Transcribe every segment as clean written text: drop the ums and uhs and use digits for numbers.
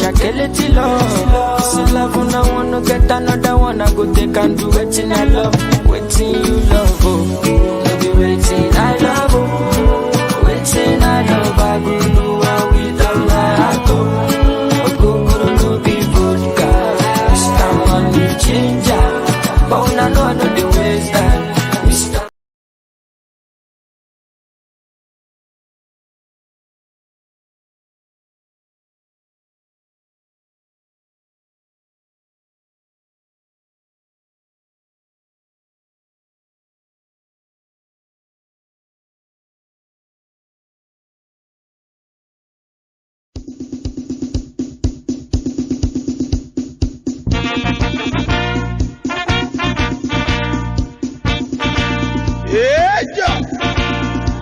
Shakeleti love. This love when I wanna get another one, I go take and do waiting I love. Waiting you love, oh. No be waiting I love, oh. Waiting I love, I go know how with all my heart, oh. Go no be vodka. Mr. Money Changer. But when I know the ways that Mr.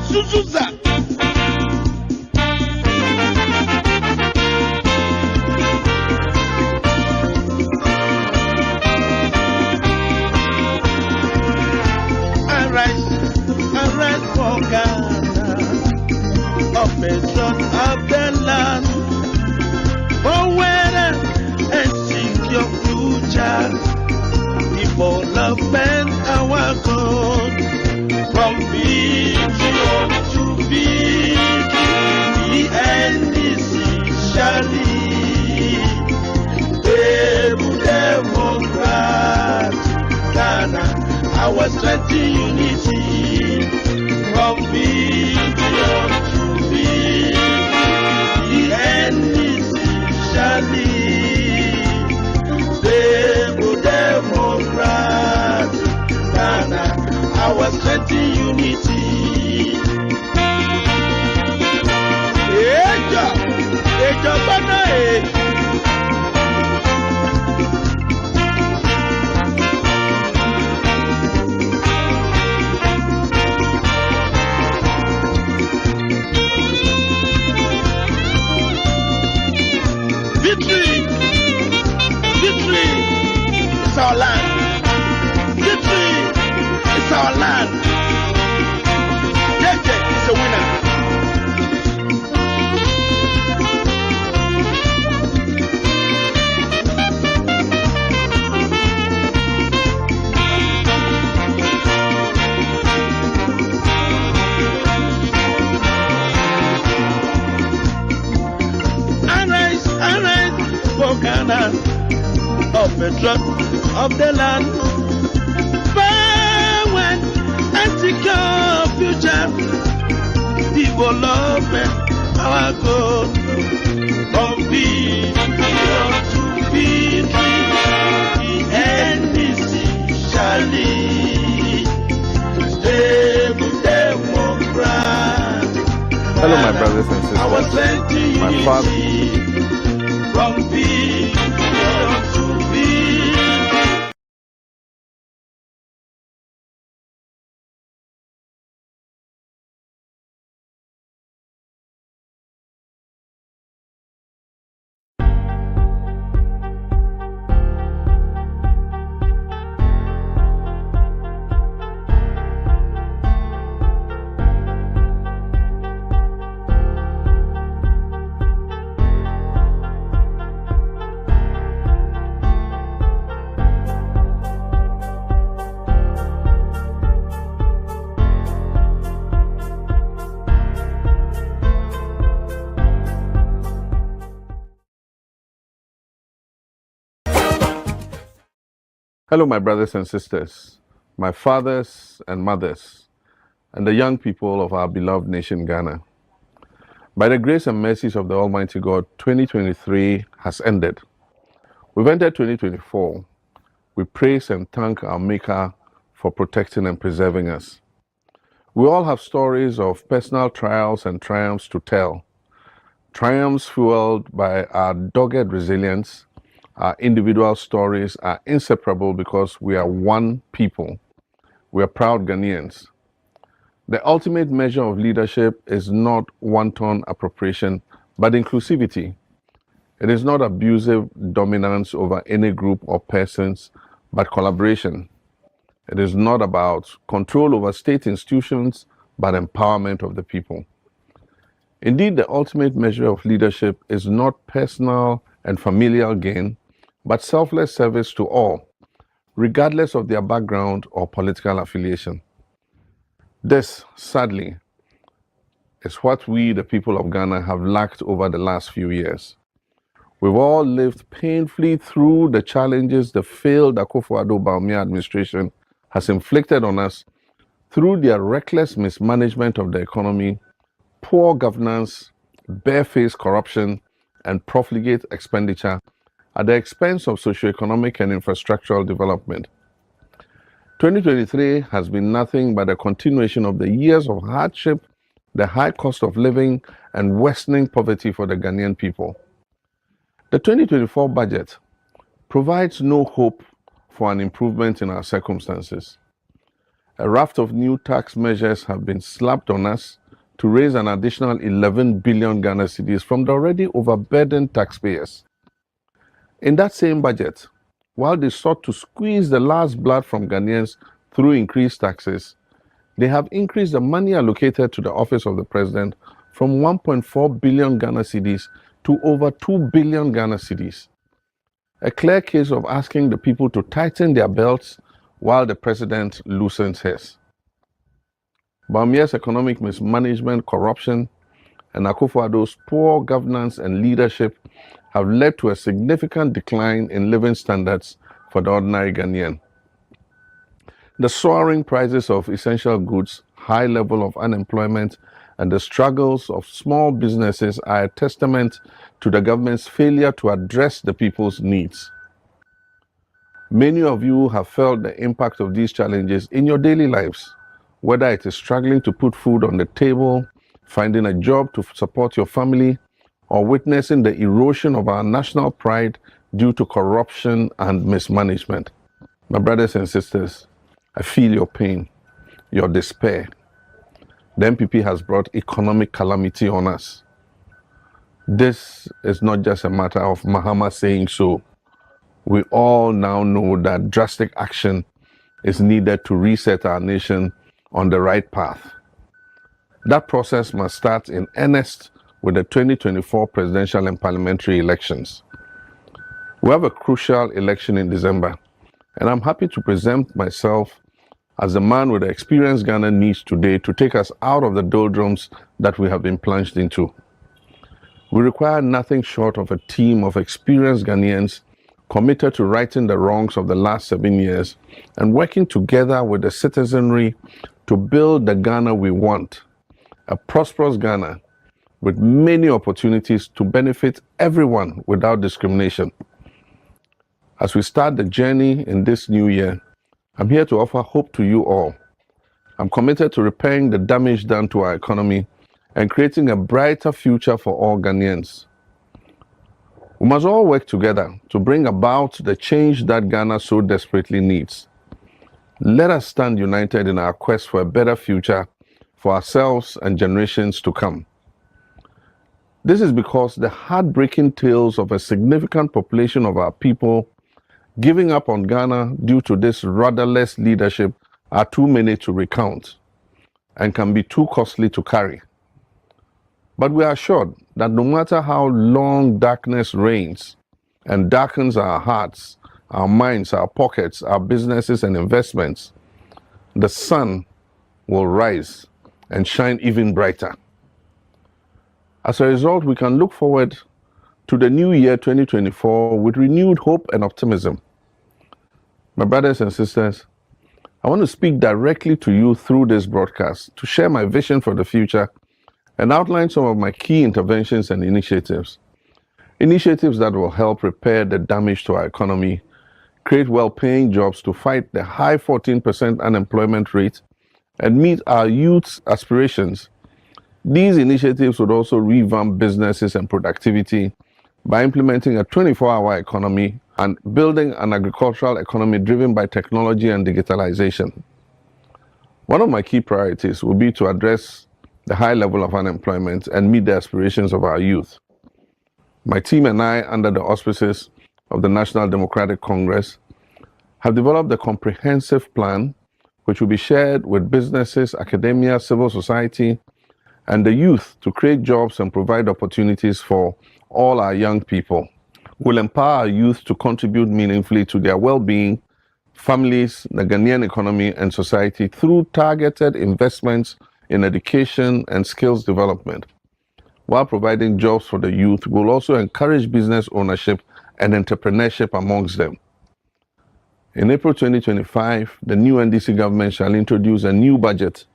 Suzuza. Arise for Ghana, of patron of the land, for weather and seek your future, development our God, from vision to victory, the end is surely, able democrat, Ghana, our strength in unity, from vision to victory, the end is surely, able democrat, Ghana, our strength in unity. Ejo bana Victory is our land. Victory is our land. JJ is a winner. Arise for Ghana, of patron of the land. Power and secure future, development our goal. From vision to victory, the end is surely, stable democrat. Hello, my brothers and sisters. My father. From vision to victory. Hello, my brothers and sisters, my fathers and mothers, and the young people of our beloved nation, Ghana. By the grace and mercies of the Almighty God, 2023 has ended. We've entered 2024. We praise and thank our Maker for protecting and preserving us. We all have stories of personal trials and triumphs to tell. Triumphs fueled by our dogged resilience. Our individual stories are inseparable because we are one people. We are proud Ghanaians. The ultimate measure of leadership is not wanton appropriation, but inclusivity. It is not abusive dominance over any group or persons, but collaboration. It is not about control over state institutions, but empowerment of the people. Indeed, the ultimate measure of leadership is not personal and familial gain, but selfless service to all, regardless of their background or political affiliation. This, sadly, is what we, the people of Ghana, have lacked over the last few years. We've all lived painfully through the challenges the failed Akufo-Addo administration has inflicted on us through their reckless mismanagement of the economy, poor governance, barefaced corruption, and profligate expenditure at the expense of socioeconomic and infrastructural development. 2023 has been nothing but a continuation of the years of hardship, the high cost of living, and worsening poverty for the Ghanaian people. The 2024 budget provides no hope for an improvement in our circumstances. A raft of new tax measures have been slapped on us to raise an additional 11 billion Ghana cedis from the already overburdened taxpayers. In that same budget, while they sought to squeeze the last blood from Ghanaians through increased taxes, they have increased the money allocated to the office of the president from 1.4 billion Ghana cedis to over 2 billion Ghana cedis. A clear case of asking the people to tighten their belts while the president loosens his. Bawumia's economic mismanagement, corruption, and Akufo-Addo's poor governance and leadership have led to a significant decline in living standards for the ordinary Ghanaian. The soaring prices of essential goods, high level of unemployment, and the struggles of small businesses are a testament to the government's failure to address the people's needs. Many of you have felt the impact of these challenges in your daily lives, whether it is struggling to put food on the table, finding a job to support your family, or witnessing the erosion of our national pride due to corruption and mismanagement. My brothers and sisters, I feel your pain, your despair. The MPP has brought economic calamity on us. This is not just a matter of Mahama saying so. We all now know that drastic action is needed to reset our nation on the right path. That process must start in earnest with the 2024 presidential and parliamentary elections. We have a crucial election in December, and I'm happy to present myself as the man with the experience Ghana needs today to take us out of the doldrums that we have been plunged into. We require nothing short of a team of experienced Ghanaians committed to righting the wrongs of the last 7 years and working together with the citizenry to build the Ghana we want, a prosperous Ghana with many opportunities to benefit everyone without discrimination. As we start the journey in this new year, I'm here to offer hope to you all. I'm committed to repairing the damage done to our economy and creating a brighter future for all Ghanaians. We must all work together to bring about the change that Ghana so desperately needs. Let us stand united in our quest for a better future for ourselves and generations to come. This is because the heartbreaking tales of a significant population of our people giving up on Ghana due to this rudderless leadership are too many to recount and can be too costly to carry. But we are assured that no matter how long darkness reigns and darkens our hearts, our minds, our pockets, our businesses and investments, the sun will rise and shine even brighter. As a result, we can look forward to the new year 2024 with renewed hope and optimism. My brothers and sisters, I want to speak directly to you through this broadcast to share my vision for the future and outline some of my key interventions and initiatives. Initiatives that will help repair the damage to our economy, create well-paying jobs to fight the high 14% unemployment rate, and meet our youth's aspirations. These initiatives would also revamp businesses and productivity by implementing a 24-hour economy and building an agricultural economy driven by technology and digitalization. One of my key priorities will be to address the high level of unemployment and meet the aspirations of our youth. My team and I, under the auspices of the National Democratic Congress, have developed a comprehensive plan which will be shared with businesses, academia, civil society, and the youth to create jobs and provide opportunities for all our young people. We'll empower our youth to contribute meaningfully to their well-being, families, the Ghanaian economy, and society through targeted investments in education and skills development. While providing jobs for the youth, we'll also encourage business ownership and entrepreneurship amongst them. In April 2025, the new NDC government shall introduce a new budget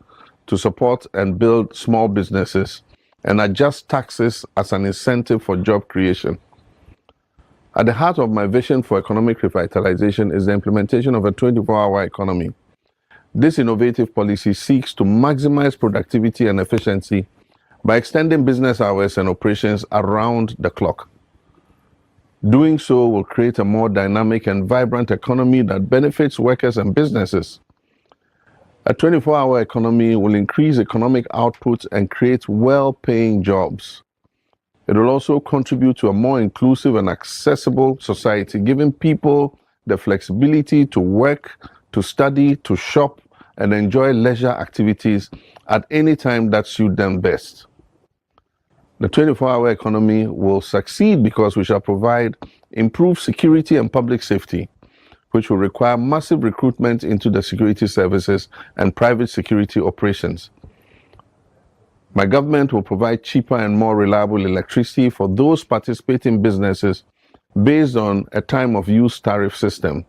to support and build small businesses and adjust taxes as an incentive for job creation. At the heart of my vision for economic revitalization is the implementation of a 24-hour economy. This innovative policy seeks to maximize productivity and efficiency by extending business hours and operations around the clock. Doing so will create a more dynamic and vibrant economy that benefits workers and businesses. A 24-hour economy will increase economic output and create well-paying jobs. It will also contribute to a more inclusive and accessible society, giving people the flexibility to work, to study, to shop, and enjoy leisure activities at any time that suits them best. The 24-hour economy will succeed because we shall provide improved security and public safety, which will require massive recruitment into the security services and private security operations. My government will provide cheaper and more reliable electricity for those participating businesses based on a time of use tariff system.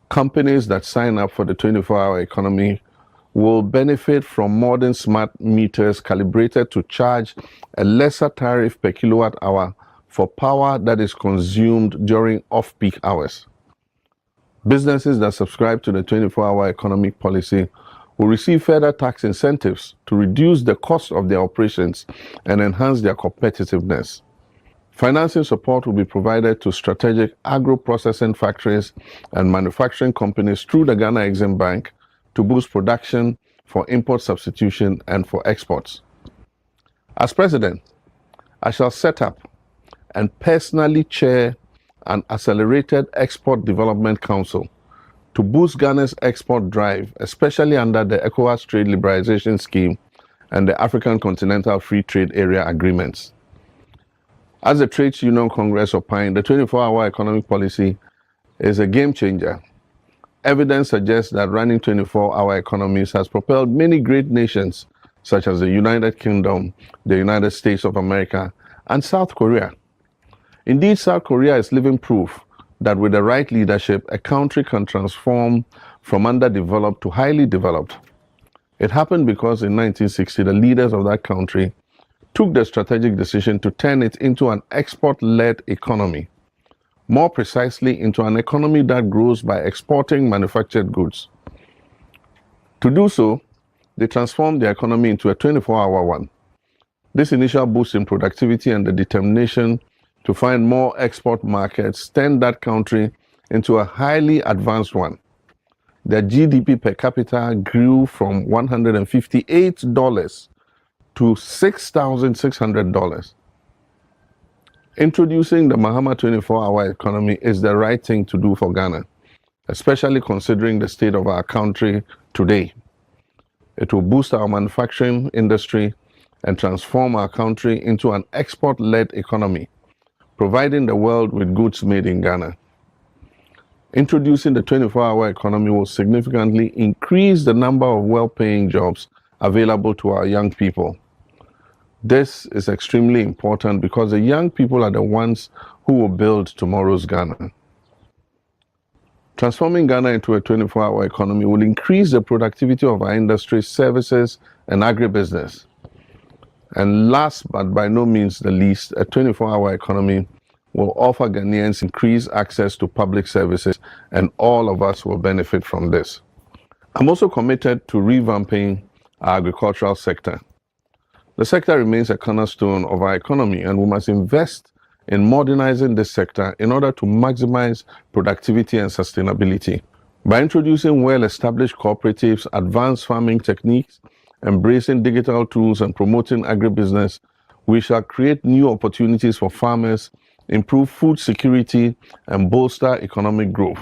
Companies that sign up for the 24-hour economy will benefit from modern smart meters calibrated to charge a lesser tariff per kilowatt hour for power that is consumed during off-peak hours. Businesses that subscribe to the 24-hour economic policy will receive further tax incentives to reduce the cost of their operations and enhance their competitiveness. Financing support will be provided to strategic agro-processing factories and manufacturing companies through the Ghana Exim Bank to boost production for import substitution and for exports. As president, I shall set up and personally chair an accelerated export development council to boost Ghana's export drive, especially under the ECOWAS Trade Liberalization Scheme and the African Continental Free Trade Area agreements. As the Trades Union Congress opined, the 24-hour economic policy is a game changer. Evidence suggests that running 24-hour economies has propelled many great nations, such as the United Kingdom, the United States of America, and South Korea. Indeed, South Korea is living proof that with the right leadership, a country can transform from underdeveloped to highly developed. It happened because in 1960, the leaders of that country took the strategic decision to turn it into an export-led economy. More precisely, into an economy that grows by exporting manufactured goods. To do so, they transformed the economy into a 24-hour one. This initial boost in productivity and the determination to find more export markets turned that country into a highly advanced one. Their GDP per capita grew from $158 to $6,600. Introducing the Mahama 24-hour economy is the right thing to do for Ghana, especially considering the state of our country today. It will boost our manufacturing industry and transform our country into an export-led economy, providing the world with goods made in Ghana. Introducing the 24-hour economy will significantly increase the number of well-paying jobs available to our young people. This is extremely important because the young people are the ones who will build tomorrow's Ghana. Transforming Ghana into a 24-hour economy will increase the productivity of our industry, services, and agribusiness. And last but by no means the least, a 24-hour economy will offer Ghanaians increased access to public services, and all of us will benefit from this. I'm also committed to revamping our agricultural sector. The sector remains a cornerstone of our economy, and we must invest in modernizing this sector in order to maximize productivity and sustainability. By introducing well-established cooperatives, advanced farming techniques, embracing digital tools, and promoting agribusiness, we shall create new opportunities for farmers, improve food security, and bolster economic growth.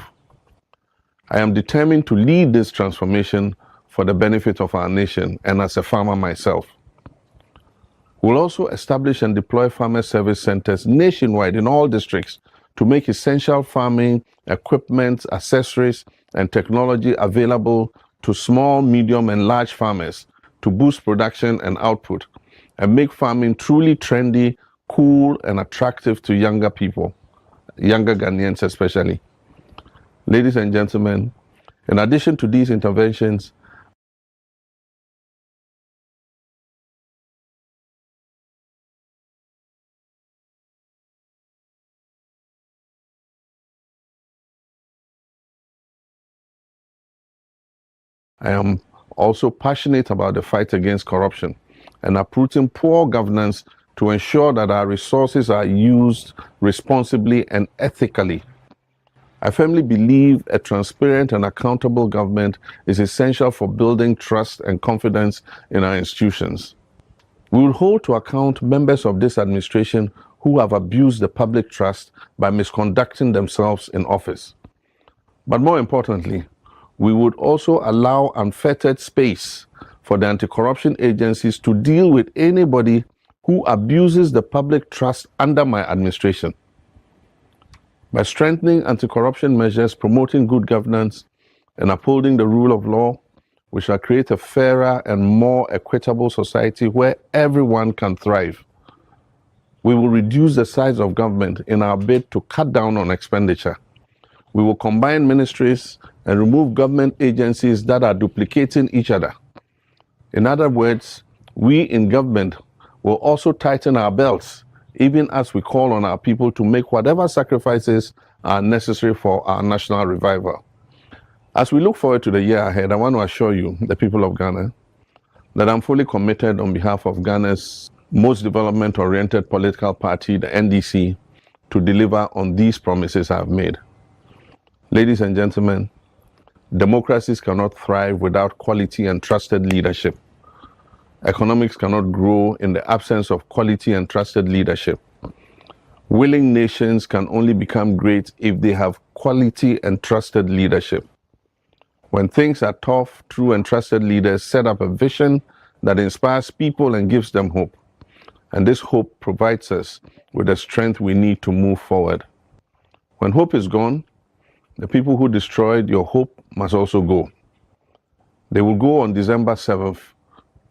I am determined to lead this transformation for the benefit of our nation and as a farmer myself. We'll also establish and deploy farmer service centers nationwide in all districts to make essential farming equipment, accessories, and technology available to small, medium, and large farmers to boost production and output and make farming truly trendy, cool, and attractive to younger people, younger Ghanaians especially. Ladies and gentlemen, in addition to these interventions, I am also passionate about the fight against corruption and uprooting poor governance to ensure that our resources are used responsibly and ethically. I firmly believe a transparent and accountable government is essential for building trust and confidence in our institutions. We will hold to account members of this administration who have abused the public trust by misconducting themselves in office. But more importantly, we would also allow unfettered space for the anti-corruption agencies to deal with anybody who abuses the public trust under my administration. By strengthening anti-corruption measures, promoting good governance, and upholding the rule of law, we shall create a fairer and more equitable society where everyone can thrive. We will reduce the size of government in our bid to cut down on expenditure. We will combine ministries and remove government agencies that are duplicating each other. In other words, we in government will also tighten our belts, even as we call on our people to make whatever sacrifices are necessary for our national revival. As we look forward to the year ahead, I want to assure you, the people of Ghana, that I'm fully committed on behalf of Ghana's most development-oriented political party, the NDC, to deliver on these promises I've made. Ladies and gentlemen, democracies cannot thrive without quality and trusted leadership. Economics cannot grow in the absence of quality and trusted leadership. Willing nations can only become great if they have quality and trusted leadership. When things are tough, true and trusted leaders set up a vision that inspires people and gives them hope. And this hope provides us with the strength we need to move forward. When hope is gone, the people who destroyed your hope must also go. They will go on December 7th,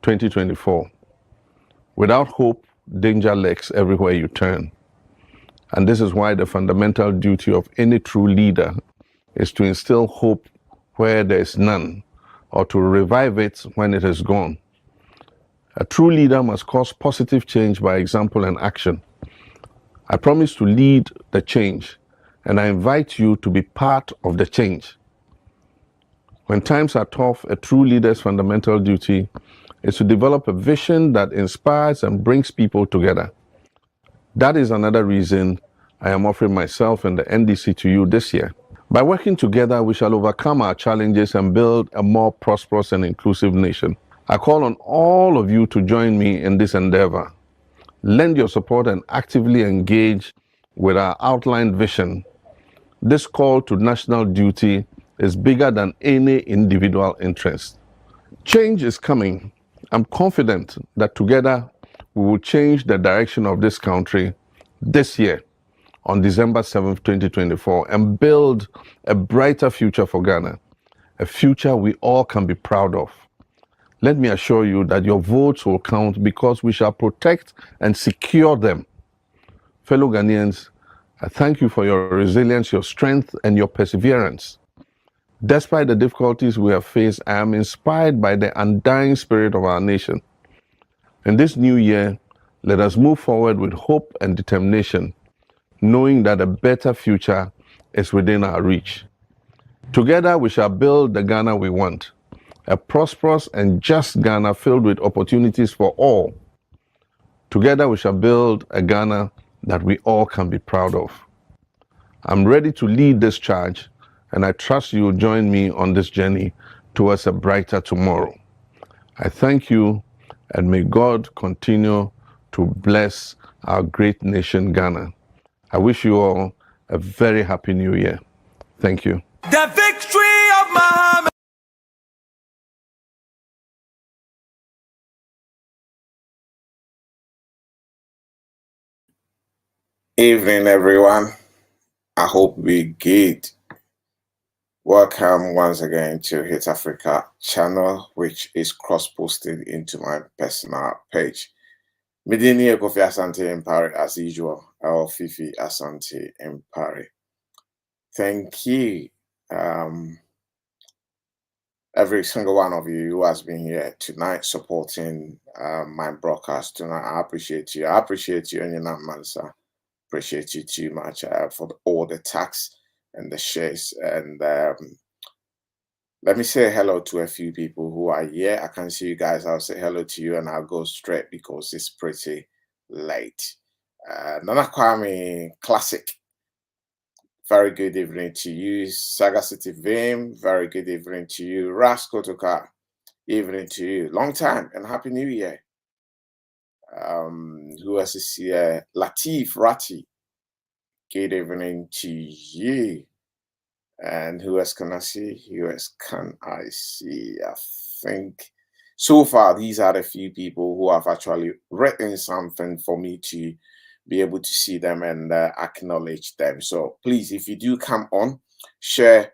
2024. Without hope, danger lurks everywhere you turn. And this is why the fundamental duty of any true leader is to instill hope where there is none, or to revive it when it is gone. A true leader must cause positive change by example and action. I promise to lead the change, and I invite you to be part of the change. When times are tough, a true leader's fundamental duty is to develop a vision that inspires and brings people together. That is another reason I am offering myself and the NDC to you this year. By working together, we shall overcome our challenges and build a more prosperous and inclusive nation. I call on all of you to join me in this endeavor. Lend your support and actively engage with our outlined vision. This call to national duty is bigger than any individual interest. Change is coming. I'm confident that together we will change the direction of this country this year on December 7th, 2024, and build a brighter future for Ghana, a future we all can be proud of. Let me assure you that your votes will count because we shall protect and secure them. Fellow Ghanaians, I thank you for your resilience, your strength, and your perseverance. Despite the difficulties we have faced, I am inspired by the undying spirit of our nation. In this new year, let us move forward with hope and determination, knowing that a better future is within our reach. Together, we shall build the Ghana we want, a prosperous and just Ghana filled with opportunities for all. Together, we shall build a Ghana that we all can be proud of. I'm ready to lead this charge, and I trust you will join me on this journey towards a brighter tomorrow. I thank you, and may God continue to bless our great nation, Ghana. I wish you all a very happy new year. Thank you. The victory of Mahama. Evening, everyone. I hope we're good. Welcome once again to Hit Africa channel, which is cross-posted into my personal page. Medini Kofi Asante Empare as usual, or Fifi Asante Empare. Thank you, every single one of you who has been here tonight supporting my broadcast tonight. I appreciate you. I appreciate you, Enina Mansa. Appreciate you too much for all the tax and the shares. And let me say hello to a few people who are here. I can see you guys. I'll say hello to you and I'll go straight because it's pretty late. Nana Kwame Classic. Very good evening to you. Saga City Vim. Very good evening to you. Rasco Toka. Evening to you. Long time and Happy New Year. Who else is here? Latif Rati. Good evening to you. And who else can I see? Who else can I see? I think so far these are the few people who have actually written something for me to be able to see them and acknowledge them. So please, if you do come on, share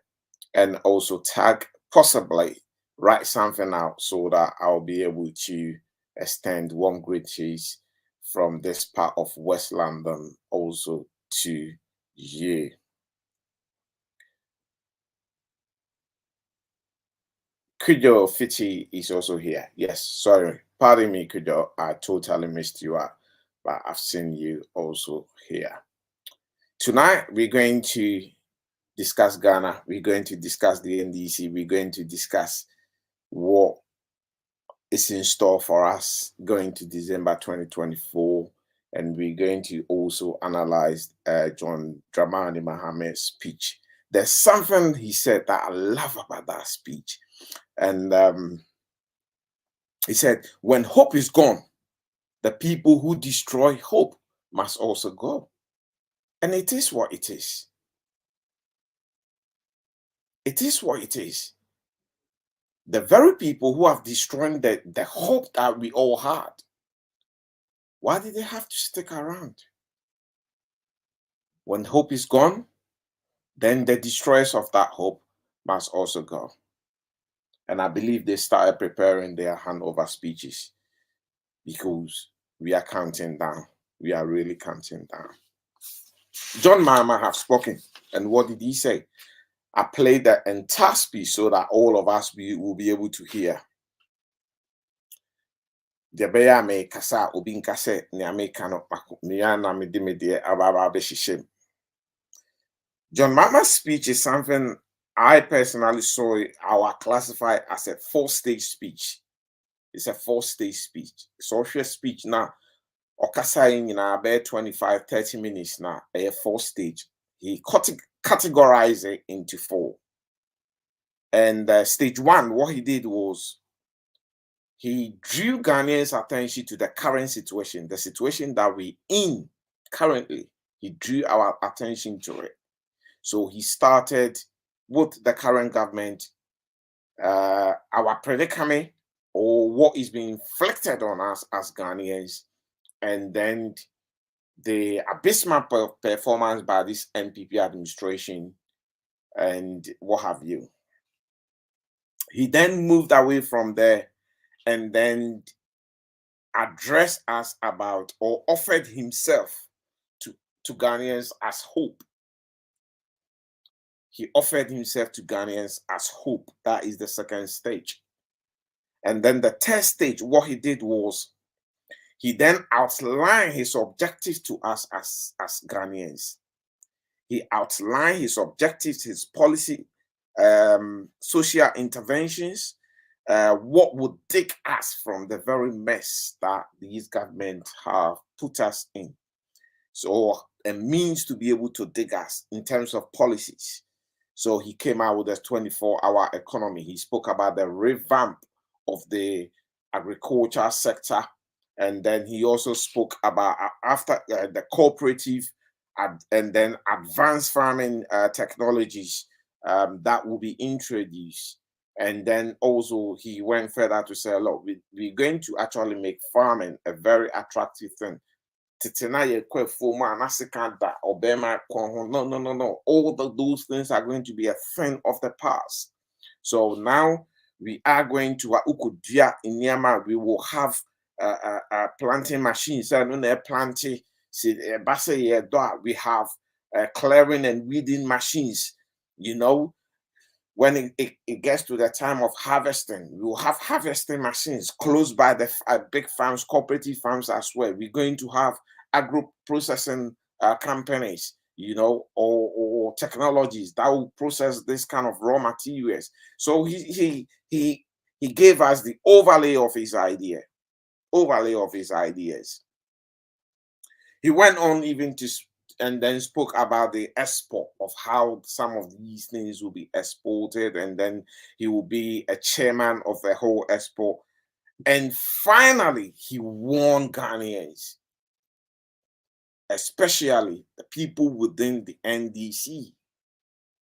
and also tag, possibly write something out so that I'll be able to extend one greetings from this part of West London also to you. Kujo Fiti is also here. Yes, sorry. Pardon me, Kujo. I totally missed you out, but I've seen you also here. Tonight, we're going to discuss Ghana. We're going to discuss the NDC. We're going to discuss what is in store for us going to December 2024. And we're going to also analyze John Dramani Mahama's speech. There's something he said that I love about that speech. And he said, when hope is gone, the people who destroy hope must also go. And it is what it is. It is what it is. The very people who have destroyed the hope that we all had, why did they have to stick around? When hope is gone, then the destroyers of that hope must also go. And I believe they started preparing their handover speeches because we are counting down. We are really counting down. John Mahama have spoken. And what did he say? I played the entire speech so that all of us will be able to hear. John Mahama's speech is something I personally saw our classify as a 4-stage speech. It's a 4-stage speech. Social speech now. Okasai in about 25-30 minutes now, a 4-stage. He categorized it into 4. And stage 1, what he did was he drew Ghanaians' attention to the current situation, the situation that we're in currently. He drew our attention to it. So he started with the current government, our predicament, or what is being inflicted on us as Ghanaians, and then the abysmal performance by this NPP administration and what have you. He then moved away from there and then addressed us about or offered himself to Ghanaians as hope. He offered himself to Ghanaians as hope. That is the second stage. And then the third stage, what he did was he then outlined his objectives to us as Ghanaians. He outlined his objectives, his policy, social interventions, what would take us from the very mess that these governments have put us in. So a means to be able to dig us in terms of policies. So he came out with a 24-hour economy. He spoke about the revamp of the agriculture sector. And then he also spoke about after the cooperative and then advanced farming technologies that will be introduced. And then also he went further to say, look, we're going to actually make farming a very attractive thing. titena ye kwe foma anasikanda obema kon. No. All those things are going to be a thing of the past. So now we are going to ukudia inyama. We will have planting machines. Planting. We have clearing and weeding machines. You know, when it gets to the time of harvesting, we will have harvesting machines close by the big farms, cooperative farms as well. We're going to have agro processing companies, you know, or technologies that will process this kind of raw materials. So he gave us the overlay of his ideas. He went on even to and then spoke about the export of how some of these things will be exported, and then he will be a chairman of the whole export. And finally, he warned Ghanaians, especially the people within the NDC.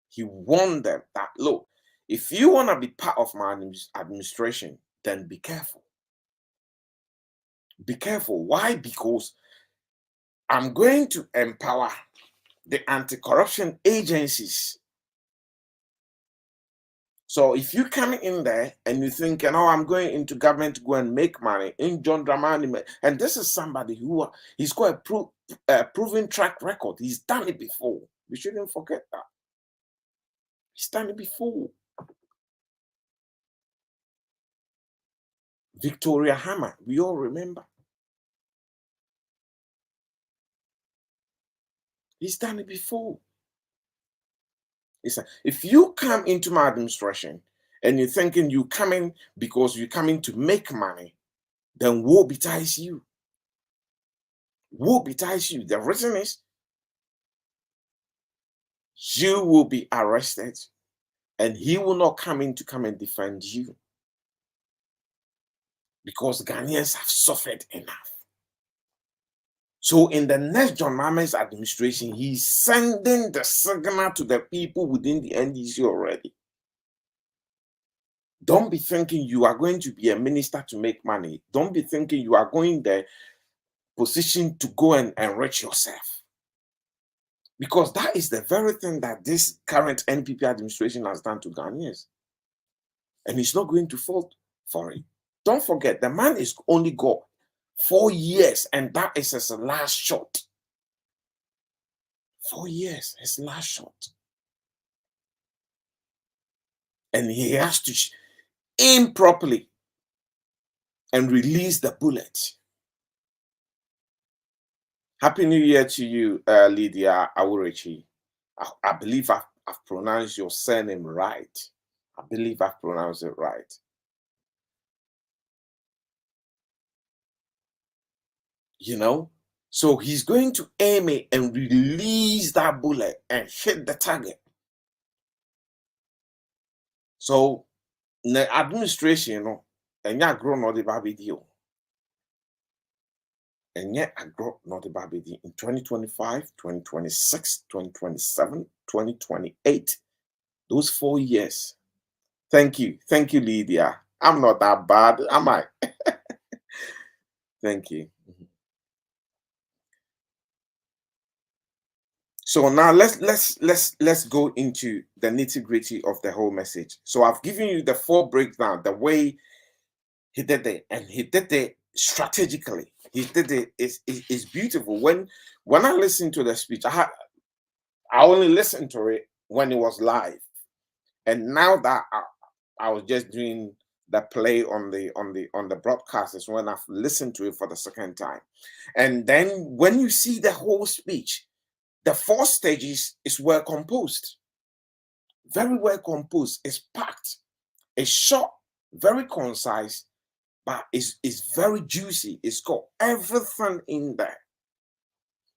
He warned them that, look, if you want to be part of my administration, then be careful. Be careful. Why? Because I'm going to empower the anti-corruption agencies. So if you come in there and you think, oh, I'm going into government to go and make money, in John Dramani, and this is somebody who he's got a proven track record. He's done it before. We shouldn't forget that. He's done it before. Victoria Hammer, we all remember. He's done it before. If you come into my administration and you're thinking you come in because you're coming to make money, then woe betides you. Woe betides you. The reason is you will be arrested and he will not come in to come and defend you, because Ghanaians have suffered enough. So in the next John Mahama's administration, he's sending the signal to the people within the NDC already. Don't be thinking you are going to be a minister to make money. Don't be thinking you are going there positioned to go and enrich yourself. Because that is the very thing that this current NPP administration has done to Ghanaians. And he's not going to fall for it. Don't forget, the man is only got 4 years, and that is his last shot. 4 years, his last shot. And he has to aim properly and release the bullet. Happy New Year to you, Lydia Awurechi. I believe I've pronounced your surname right. I believe I've pronounced it right. You know, so he's going to aim it and release that bullet and hit the target. So the administration, you know, and you're grown or the baby deal. And yet I grow not the baby deal in 2025, 2026, 2027, 2028. Those 4 years. Thank you, Lydia. I'm not that bad, am I? Thank you. So now let's go into the nitty-gritty of the whole message. So I've given you the 4 breakdown, the way he did it, and he did it strategically. He did it. It's beautiful. When I listened to the speech, I only listened to it when it was live, and now that I was just doing the play on the broadcast is when I've listened to it for the second time. And then when you see the whole speech, the 4 stages is well composed. Very well composed. It's packed. It's short, very concise, but it's very juicy. It's got everything in there.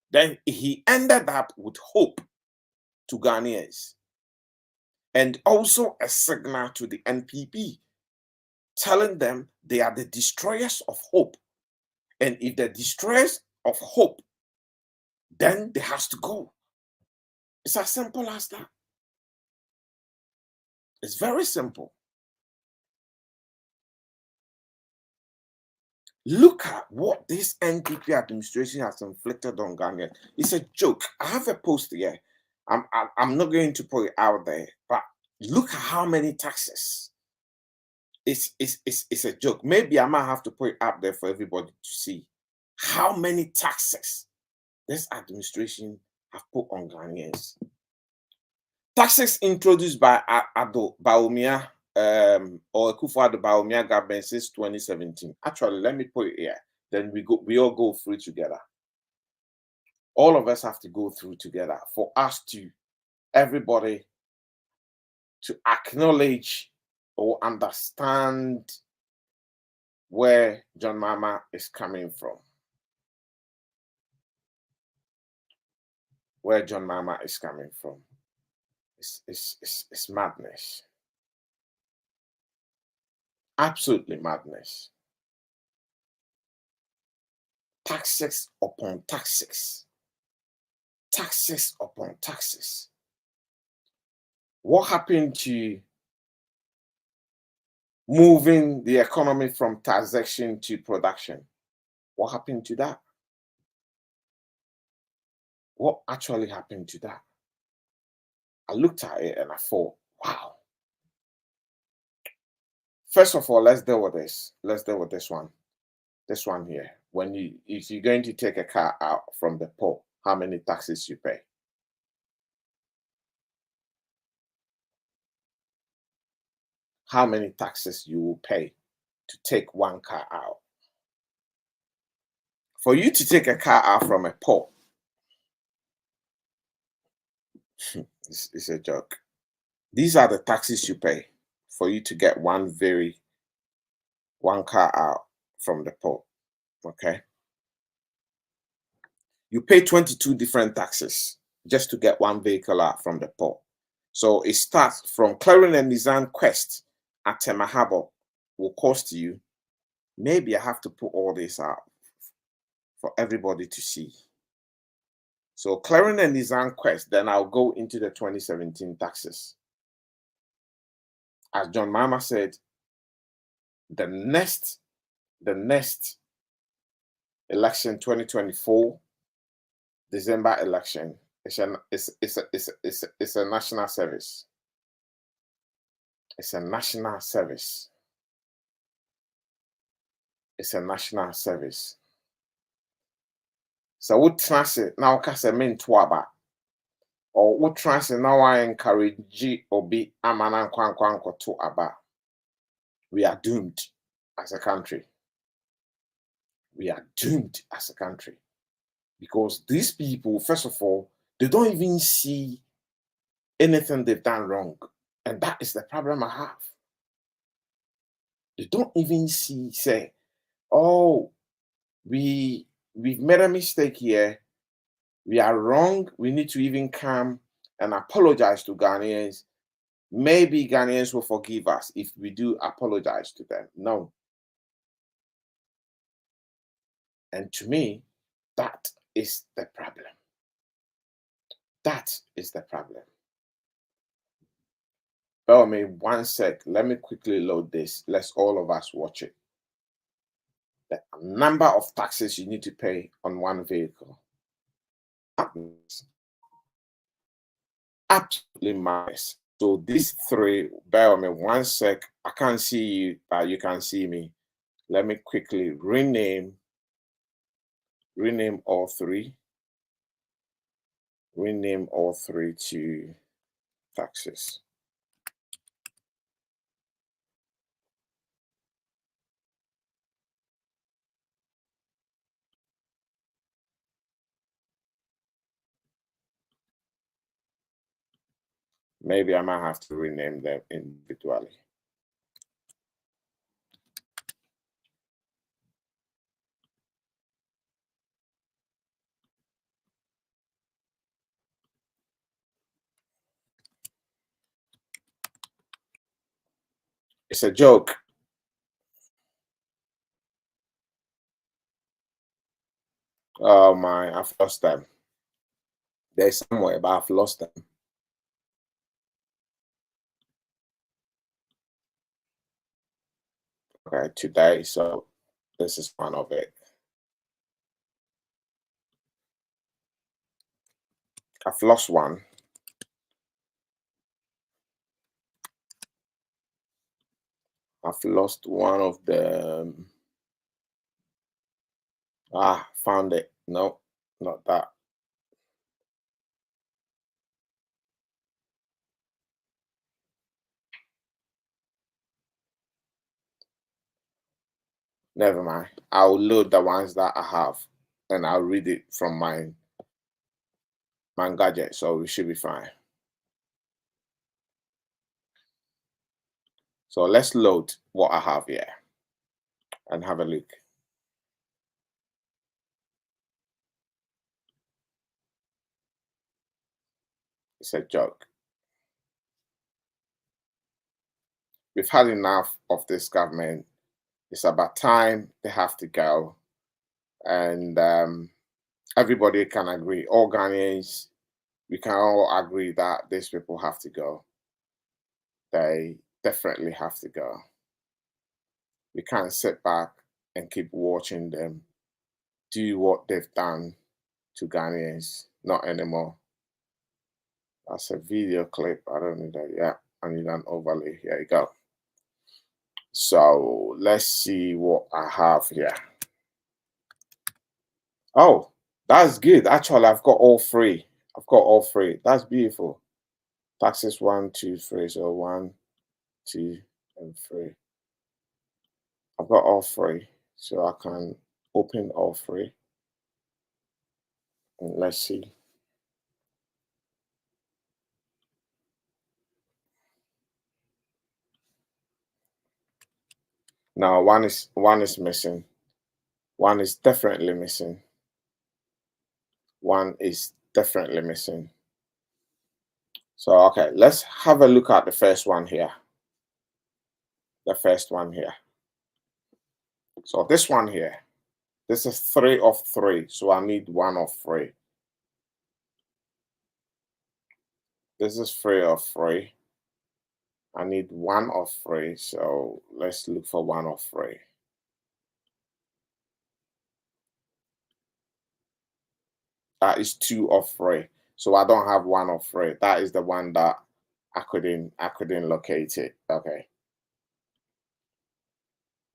Then he ended up with hope to Ghanaians, and also a signal to the NPP, telling them they are the destroyers of hope. And if they're destroyers of hope, then they have to go. It's as simple as that. It's very simple. Look at what this NPP administration has inflicted on Ghana. It's a joke. I have a post here. I'm not going to put it out there, but look at how many taxes. It's a joke. Maybe I might have to put it up there for everybody to see how many taxes this administration have put on Ghanaians. Taxes introduced by Ado Baumia or Akufo-Addo Baumia government since 2017. Actually, let me put it here. Then we all go through together. All of us have to go through together for us to, everybody, to acknowledge or understand where John Mahama is coming from. Where John Mahama is coming from. It's madness. Absolutely madness. Taxes upon taxes. Taxes upon taxes. What happened to moving the economy from transaction to production? What happened to that? What actually happened to that? I looked at it and I thought, wow. First of all, let's deal with this. Let's deal with this one. This one here. If you're going to take a car out from the port, how many taxes you pay? How many taxes you will pay to take one car out? For you to take a car out from a port, it's a joke. These are the taxes you pay for you to get one car out from the port. Okay. You pay 22 different taxes just to get one vehicle out from the port. So it starts from clearing a Nissan Quest at Mahama will cost you. Maybe I have to put all this out for everybody to see. So clearing a Nissan Quest, then I'll go into the 2017 taxes. As John Mahama said, the next election, 2024 December election, it's a national service. It's a national service. It's a national service. So what transit now can mean to about, or what transit now I encourage G or B amana kwankwanko to about. We are doomed as a country. We are doomed as a country. Because these people, first of all, they don't even see anything they've done wrong. And that is the problem I have. They don't even say, oh, we've made a mistake here. We are wrong. We need to even come and apologize to Ghanaians. Maybe Ghanaians will forgive us if we do apologize to them. No. And to me, that is the problem. That is the problem. Bear with me 1 sec. Let me quickly load this. Let's all of us watch it. The number of taxes you need to pay on one vehicle. Absolutely massive. So these three, bear with me 1 sec. I can't see you, but you can see me. Let me quickly rename all three. Rename all three to taxes. Maybe I might have to rename them individually. It's a joke. Oh my, I've lost them. They're somewhere, but I've lost them. Okay, today. So This is one of it. I've lost one. I've lost one of them. Found it. No, not that. Never mind. I'll load the ones that I have and I'll read it from my gadget, so we should be fine. So let's load what I have here and have a look. It's a joke. We've had enough of this government. It's about time they have to go. And everybody can agree, all Ghanaians, we can all agree that these people have to go. They definitely have to go. We can't sit back and keep watching them do what they've done to Ghanaians. Not anymore. That's a video clip. I don't need that. Yeah, I need an overlay. Here you go. So let's see what I have here. Oh, that's good. Actually, I've got all three. I've got all three. That's beautiful. Taxes 1, 2, 3. So 1, 2, and 3. I've got all three. So I can open all three. And let's see. Now one is missing. One is definitely missing. One is definitely missing. So okay, let's have a look at the first one here. The first one here. So this one here, this is 3 of 3. So I need 1 of 3. This is 3 of 3. I need 1 of 3. So let's look for 1 of 3. That is 2 of 3. So I don't have 1 of 3. That is the one that I couldn't locate it. Okay.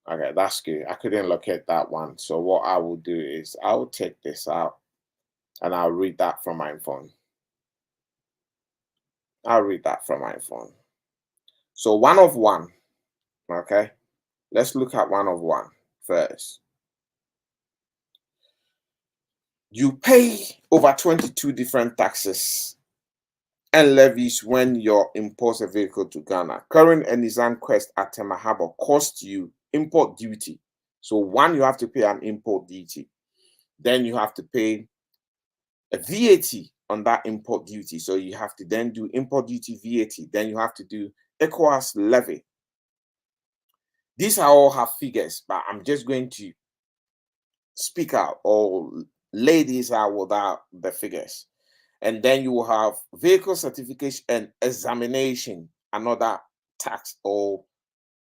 Okay, that's good. I couldn't locate that one. So what I will do is I will take this out and I'll read that from my phone. I'll read that from my phone. So 1 of 1. Okay. Let's look at 1 of 1 first. You pay over 22 different taxes and levies when you import a vehicle to Ghana. Current and Nissan Quest at Mahama cost you import duty. So 1, you have to pay an import duty. Then you have to pay a VAT on that import duty. So you have to then do import duty VAT. Then you have to do ECOWAS levy. These are all have figures, but I'm just going to speak out or lay these out without the figures. And then you will have vehicle certification and examination, another tax or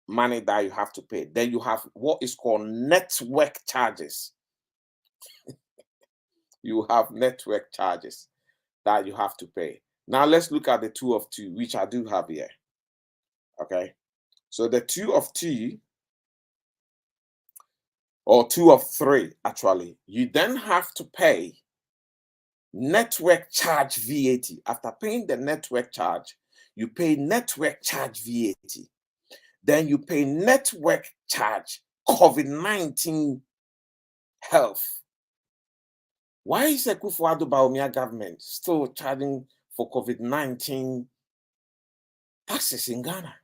money that you have to pay. Then you have what is called network charges. You have network charges that you have to pay. Now let's look at the 2 of 2, which I do have here. Okay. So the 2 of 2, or 2 of 3, actually, you then have to pay network charge VAT. After paying the network charge, you pay network charge VAT. Then you pay network charge COVID-19 health. Why is the Kufuor Baumia government still charging for COVID-19 taxes in Ghana?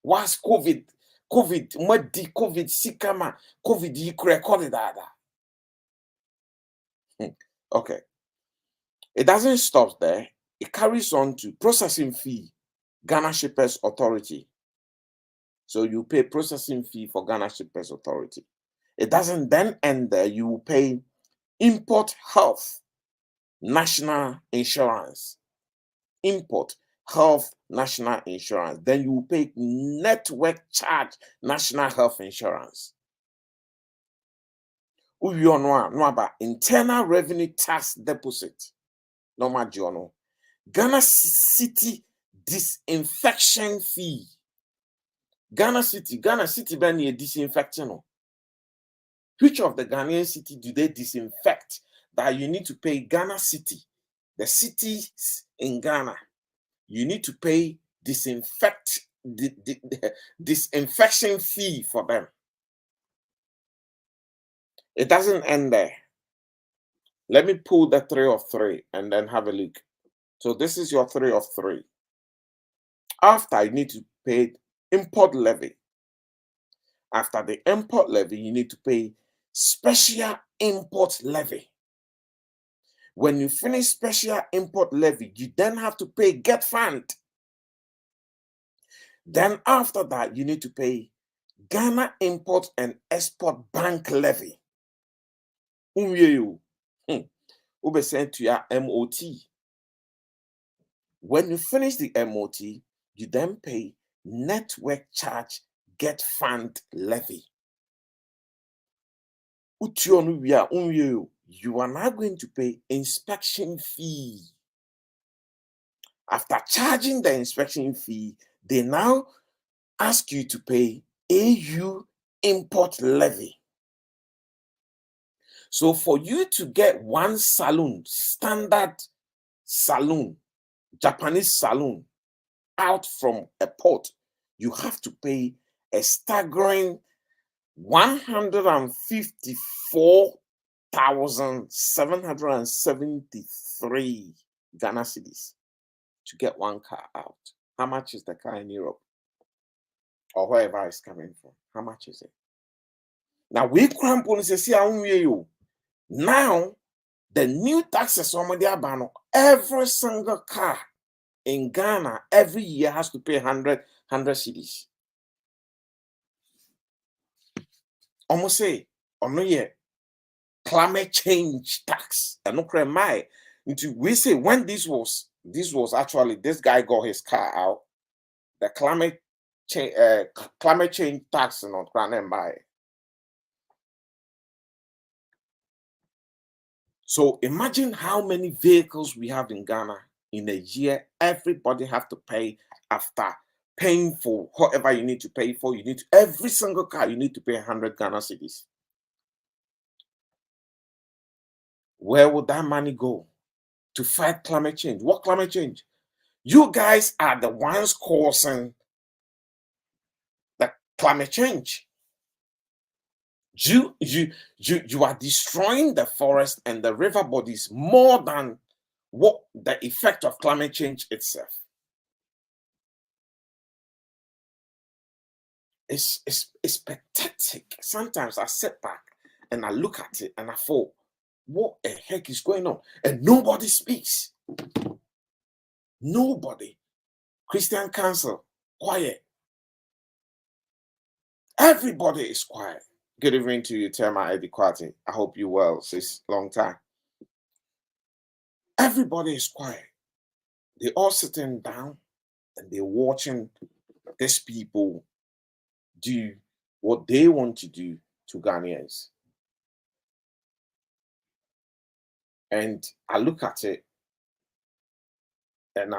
Was COVID, madi COVID, sikama, COVID, you recorded that. Okay. It doesn't stop there. It carries on to processing fee, Ghana Shippers Authority. So you pay processing fee for Ghana Shippers Authority. It doesn't then end there. You will pay import health, national insurance, import health national insurance. Then you will pay network charge national health insurance. You know about internal revenue tax deposit. Normal journal. Ghana City disinfection fee. Ghana City ban a disinfecting. Which of the Ghanaian city do they disinfect that you need to pay Ghana City? The cities in Ghana, you need to pay disinfection fee for them. It doesn't end there. Let me pull the 3 of 3 and then have a look. So this is your 3 of 3. After, you need to pay import levy. After the import levy, you need to pay special import levy. When you finish special import levy, you then have to pay get fund. Then after that, you need to pay Ghana Import and Export Bank levy. Ube sent to your MOT. When you finish the MOT, you then pay network charge get fund levy. You are now going to pay inspection fee. After charging the inspection fee, they now ask you to pay AU import levy. So for you to get one saloon, standard saloon, Japanese saloon, out from a port, you have to pay a staggering 154,773 Ghana cedis to get one car out. How much is the car in Europe? Or wherever it's coming from? How much is it? Now we cramp on you. Now the new taxes on the every single car in Ghana every year has to pay 100 cedis. Almost say, climate change tax. And no my we say when this was actually this guy got his car out, the climate change tax not granted by. So imagine how many vehicles we have in Ghana in a year. Everybody have to pay after paying for whatever you need to pay for. You need to, every single car you need to pay 100 Ghana cedis. Where would that money go to fight climate change? What climate change? You guys are the ones causing the climate change. You are destroying the forest and the river bodies more than what the effect of climate change itself. It's pathetic. Sometimes I sit back and I look at it and I thought, what the heck is going on? And nobody speaks. Nobody. Christian Council, quiet. Everybody is quiet. Good evening to you, Tema Ediquati. I hope you well since long time. Everybody is quiet. They all sitting down and they're watching these people do what they want to do to Ghanaians. And I look at it and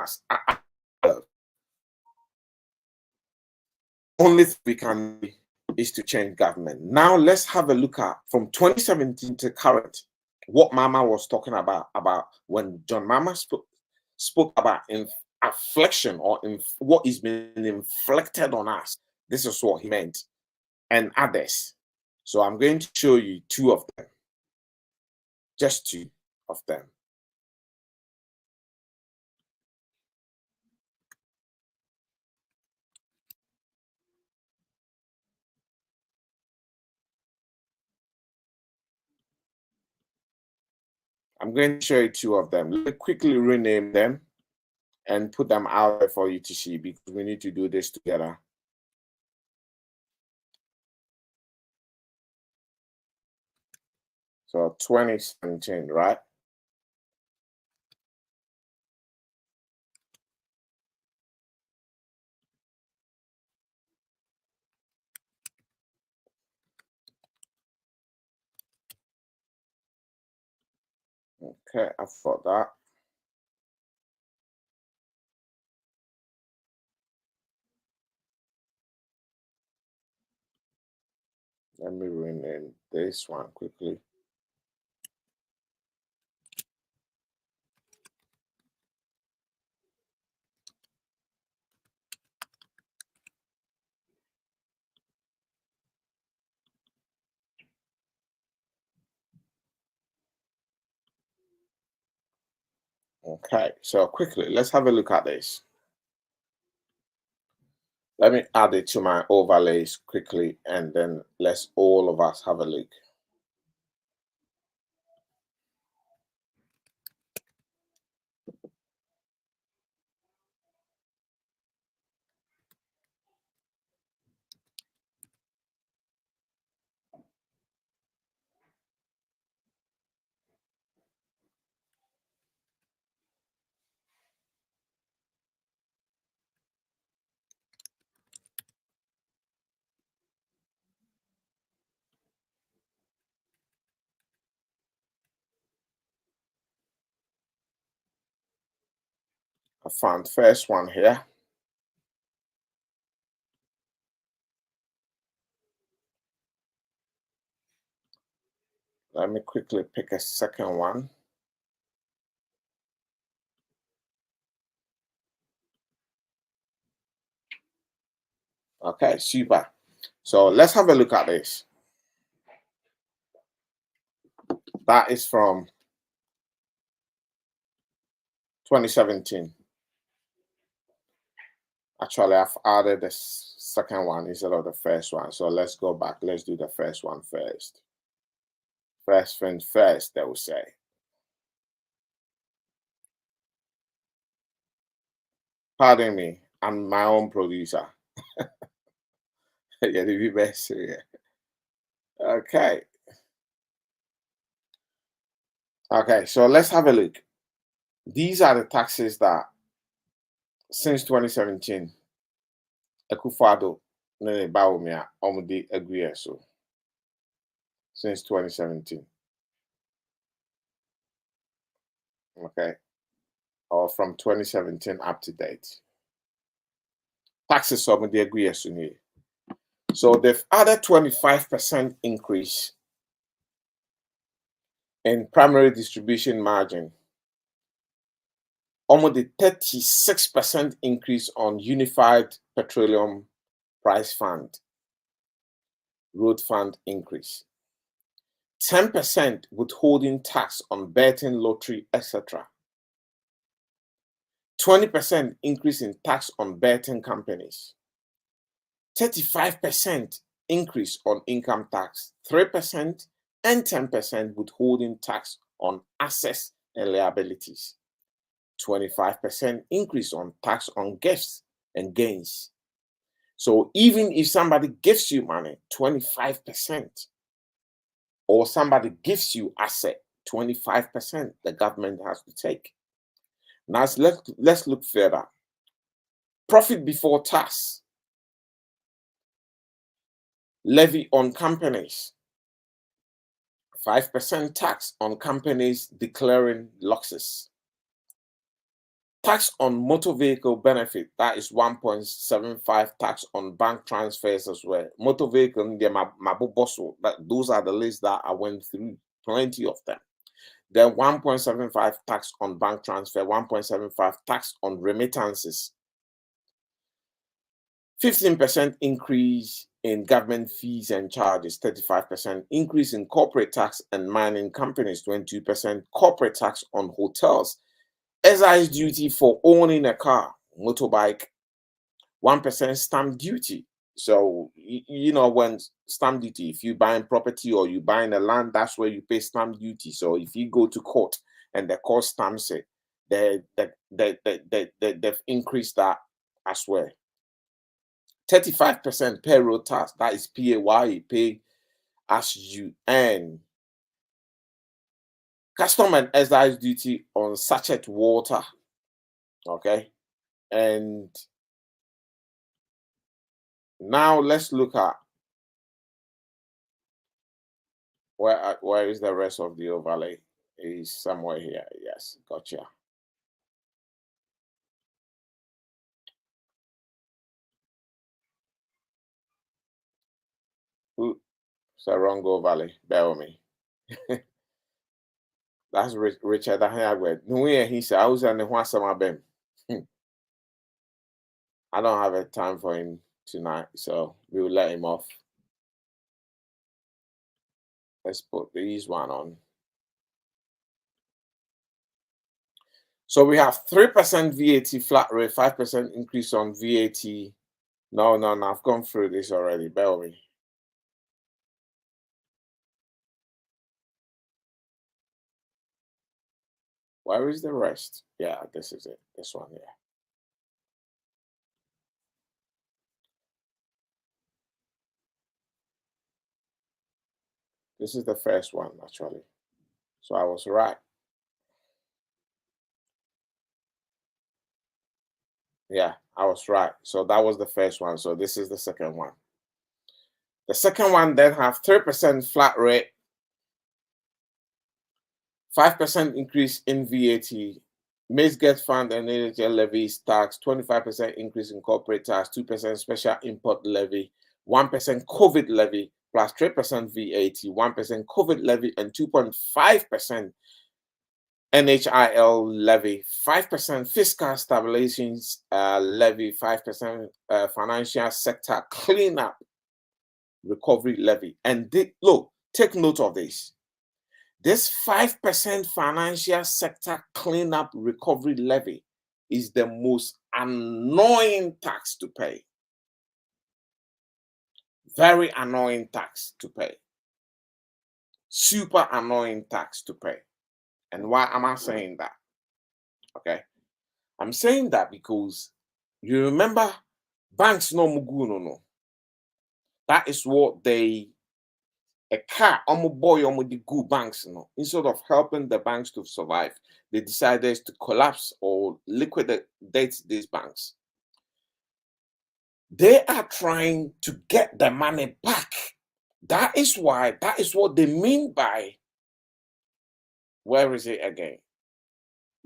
only thing we can do is to change government. Now let's have a look at from 2017 to current, what Mama was talking about when John Mama spoke about affliction or what is being inflicted on us. This is what he meant, and others. So I'm going to show you 2 of them, just 2 of them. I'm going to show you 2 of them. Let me quickly rename them and put them out there for you to see because we need to do this together. So 2017, right? Okay, I've got that. Let me rename this one quickly. Okay, so quickly, let's have a look at this. Let me add it to my overlays quickly, and then let's all of us have a look. I found first one here. Let me quickly pick a second one. Okay, super. So let's have a look at this. That is from 2017. Actually, I've added the second one instead of the first one. So let's go back. Let's do the first one first. First thing first, they will say. Pardon me, I'm my own producer. Yeah, the be best. Okay. Okay, so let's have a look. These are the taxes that since 2017, Ekufado ne Baumia Omudi agree so since 2017. Okay, or from 2017 up to date. Taxes Omudi agree so. So they've added 25% increase in primary distribution margin. Almost the 36% increase on Unified Petroleum Price Fund, Road Fund increase. 10% withholding tax on betting, lottery, etc. 20% increase in tax on betting companies. 35% increase on income tax. 3% and 10% withholding tax on assets and liabilities. 25% increase on tax on gifts and gains. So even if somebody gives you money, 25%, or somebody gives you asset, 25% the government has to take. Now let's look further. Profit before tax, levy on companies, 5% tax on companies declaring losses. Tax on motor vehicle benefit, that is 1.75 tax on bank transfers as well. Motor vehicle, those are the lists that I went through, plenty of them. Then 1.75 tax on bank transfer, 1.75 tax on remittances. 15% increase in government fees and charges, 35% increase in corporate tax and mining companies, 22% corporate tax on hotels, excise duty for owning a car, motorbike, 1% stamp duty. So, you know, when stamp duty, if you buying property or you buying a land, that's where you pay stamp duty. So if you go to court and the court stamps it, they've increased that as well. 35% payroll tax, that is PAY, pay as you earn. Custom and excise duty on sachet water. Okay. And now let's look at where is the rest of the overlay. is somewhere here. Yes, gotcha. Ooh, Sarongo Valley. Bear with me. That's Richard Ahayagwe. No way he said I was on the one summer bem. I don't have a time for him tonight, so we will let him off. Let's put these one on. So we have 3% VAT flat rate, 5% increase on VAT. No, I've gone through this already. Bear with me. Where is the rest? Yeah, this is it. This one here. This is the first one, actually. So I was right. Yeah, I was right. So that was the first one. So this is the second one. The second one then have 3% flat rate, 5% increase in VAT, Maize Get Fund and NHL levies tax, 25% increase in corporate tax, 2% special import levy, 1% COVID levy, plus 3% VAT, 1% COVID levy, and 2.5% NHIL levy, 5% fiscal stabilization levy, 5% financial sector cleanup recovery levy. And look, take note of this. This 5% financial sector cleanup recovery levy is the most annoying tax to pay. Very annoying tax to pay. Super annoying tax to pay. And why am I saying that? Okay. I'm saying that because you remember banks no mugu no. That is what they a car boy the good banks instead of helping the banks to survive, they decided to collapse or liquidate these banks. They are trying to get the money back. That is what they mean by, where is it again?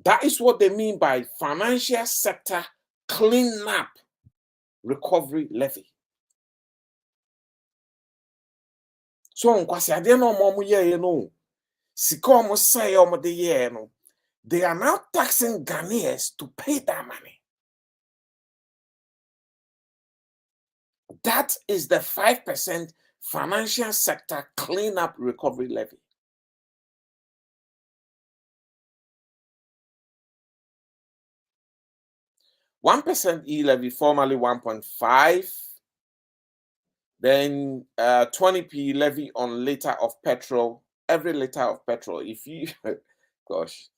That is what they mean by financial sector cleanup recovery levy. So I didn't know they are now taxing Ghanaians to pay that money. That is the 5% financial sector cleanup recovery levy. %1 e-levy, formerly 1.5. Then 20p levy on liter of petrol. Every liter of petrol. If you, gosh,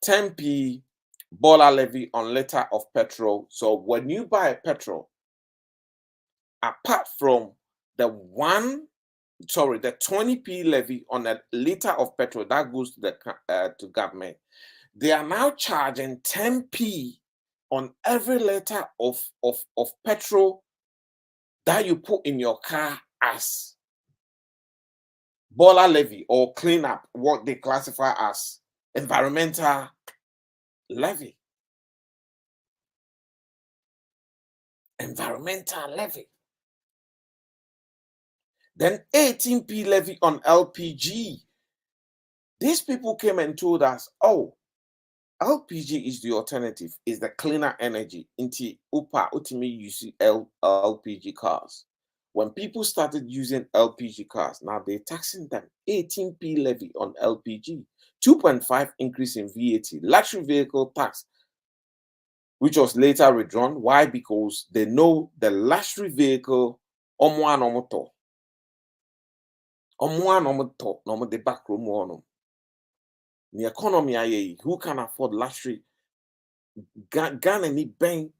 10p boiler levy on liter of petrol. So when you buy petrol, apart from the 20p levy on a liter of petrol that goes to the to government, they are now charging 10p on every liter of petrol that you put in your car as boiler levy or cleanup, what they classify as environmental levy. Environmental levy. Then 18p levy on LPG. These people came and told us, oh, LPG is the alternative, is the cleaner energy. Inti upa utimi use LPG cars. When people started using LPG cars, now they're taxing them 18p levy on LPG, 2.5 increase in VAT, luxury vehicle tax, which was later withdrawn. Why? Because they know the luxury vehicle the back room. The economy, who can afford luxury? Ghana need bank,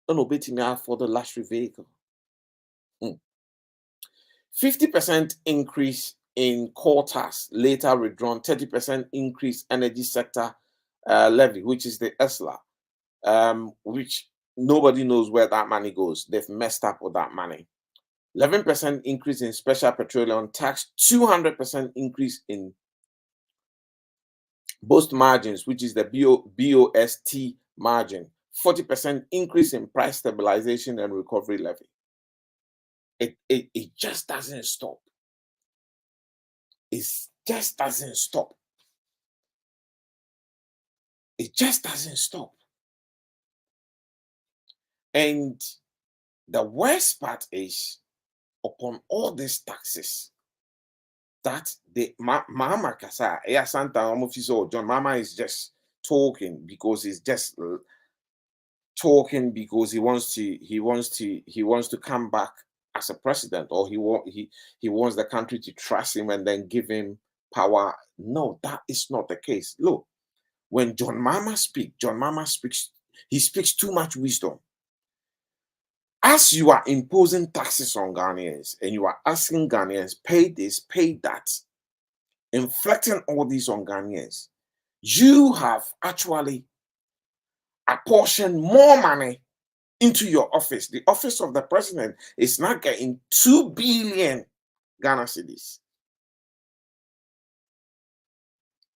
for the luxury vehicle. 50% increase in quotas, later withdrawn. 30% increase energy sector levy, which is the ESLA, which nobody knows where that money goes. They've messed up with that money. 11% increase in special petroleum tax. 200% increase in Boost margins, which is the BOST margin, 40% increase in price stabilization and recovery levy. It just doesn't stop. It just doesn't stop. It just doesn't stop. And the worst part is, upon all these taxes, that the Mahama Kasa, Santa John Mahama is just talking because he's just talking because he wants to come back as a president, or he wants the country to trust him and then give him power. No, that is not the case. Look, when John Mahama speaks, he speaks too much wisdom. As you are imposing taxes on Ghanaians and you are asking Ghanaians, pay this, pay that, inflicting all these on Ghanaians, you have actually apportioned more money into your office. The office of the president is not getting 2 billion Ghana cedis.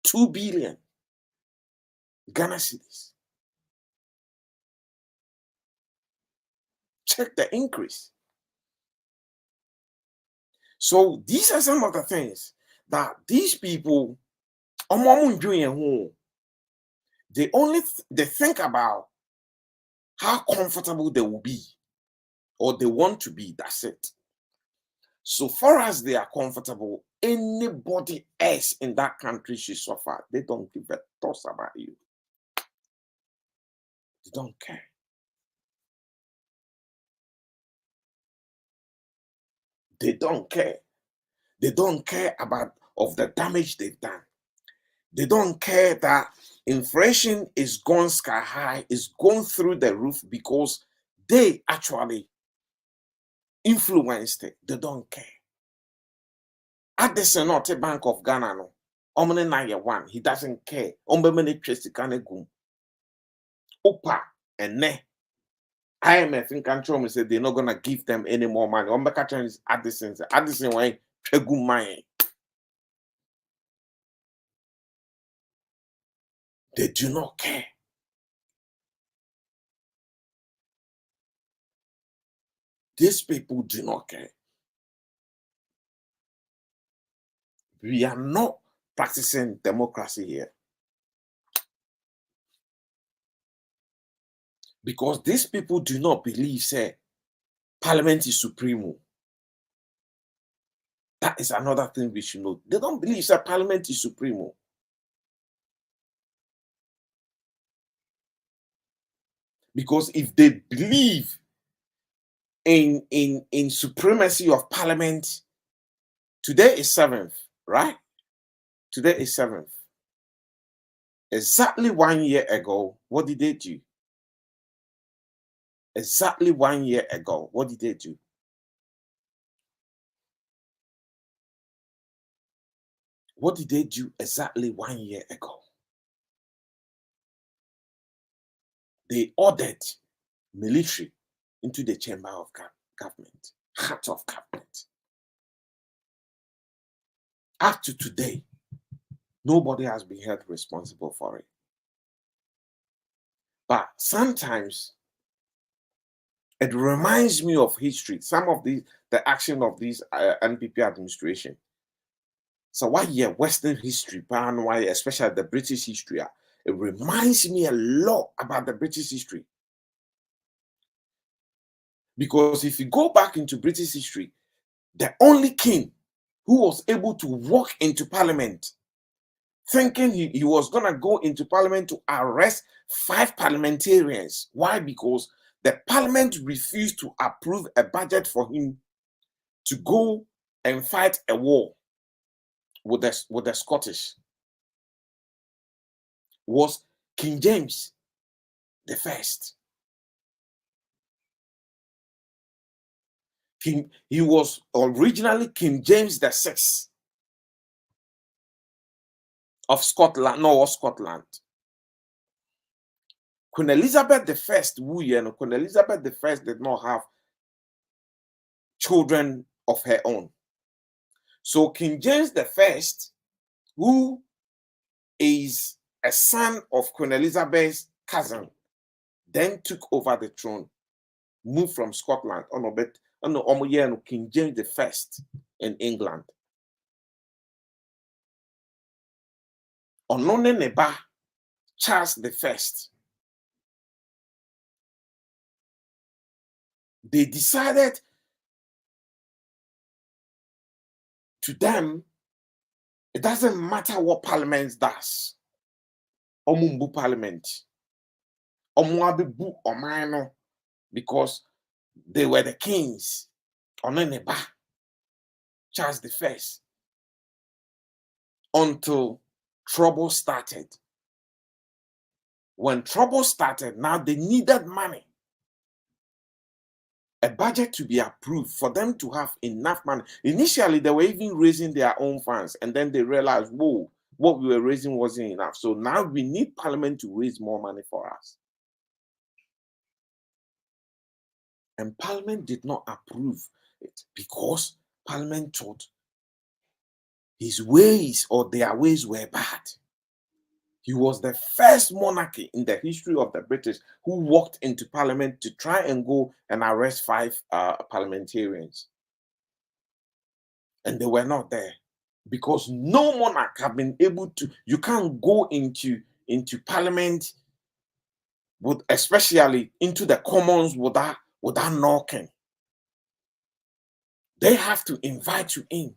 2 billion Ghana cedis. Check the increase. So these are some of the things that these people, they think about how comfortable they will be, or they want to be. That's it. So far as they are comfortable, anybody else in that country should suffer. They don't give a toss about you. They don't care. They don't care. They don't care about of the damage they've done. They don't care that inflation is gone sky high, is going through the roof because they actually influenced it. They don't care. Addison not a Bank of Ghana no. Omne na ye one. He doesn't care. Ombemene Chestikane gum. Opa and ne. IMF in control said they're not gonna give them any more money. Ombeka is Addison. Addison way chegum money. They do not care. These people do not care. We are not practicing democracy here. Because these people do not believe, say, Parliament is supreme. That is another thing we should know. They don't believe that Parliament is supreme. Because if they believe in supremacy of Parliament, today is 7th, right? Today is 7th. Exactly 1 year ago, what did they do? Exactly 1 year ago, what did they do? What did they do exactly 1 year ago? They ordered military into the chamber of government, heart of government. Up to today, nobody has been held responsible for it. But sometimes it reminds me of history, some of the action of this NPP administration. So why Western history, especially the British history, it reminds me a lot about the British history. Because if you go back into British history, the only king who was able to walk into parliament thinking he was going to go into parliament to arrest 5 parliamentarians. Why? Because the parliament refused to approve a budget for him to go and fight a war with the Scottish. Was King James the First. He was originally King James the Sixth of Scotland, Scotland. Queen Elizabeth the First, Queen Elizabeth the First did not have children of her own. So King James the First, who is a son of Queen Elizabeth's cousin, then took over the throne, moved from Scotland on King James I in England. Onone Neba, Charles I. They decided to them, it doesn't matter what Parliament does. Omumbu Parliament. Omuabibu Omano, because they were the kings. Oneneba, Charles I. Until trouble started. When trouble started, now they needed money. A budget to be approved for them to have enough money. Initially, they were even raising their own funds, and then they realized, whoa, what we were raising wasn't enough. So now we need Parliament to raise more money for us. And Parliament did not approve it because Parliament thought his ways or their ways were bad. He was the first monarchy in the history of the British who walked into Parliament to try and go and arrest 5 parliamentarians. And they were not there because no monarch have been able to. You can't go into Parliament, especially into the Commons without knocking. They have to invite you in.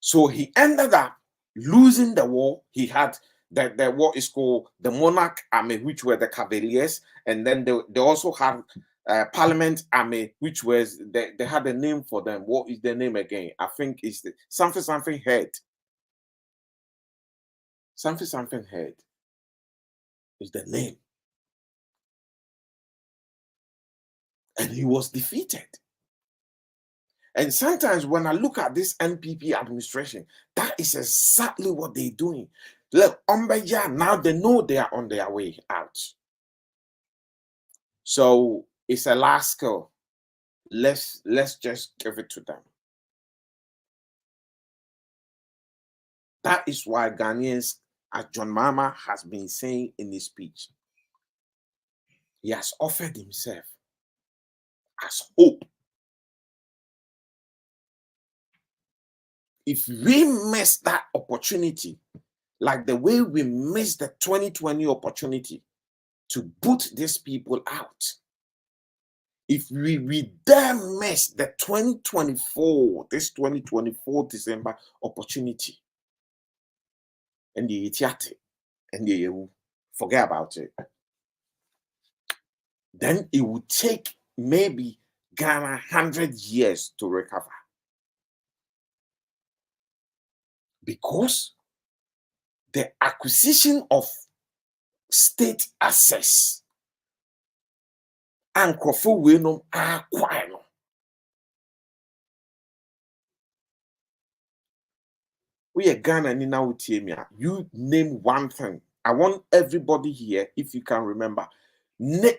So he ended up losing the war. He had the war is called the Monarch Army, which were the Cavaliers, and then they also had Parliament Army, which was they had a name for them. What is the name again? I think it's the something head. Something head is the name. And he was defeated. And sometimes when I look at this NPP administration, that is exactly what they're doing. Look, now they know they are on their way out. So it's a last call. Let's just give it to them. That is why Ghanaians, as John Mahama has been saying in his speech, he has offered himself as hope. If we miss that opportunity, like the way we missed the 2020 opportunity to boot these people out, if we dare miss the 2024 December opportunity, and you forget about it, then it would take maybe Ghana 100 years to recover. Because the acquisition of state assets and Crawford are quite. We are Ghana now. You name one thing. I want everybody here, if you can remember,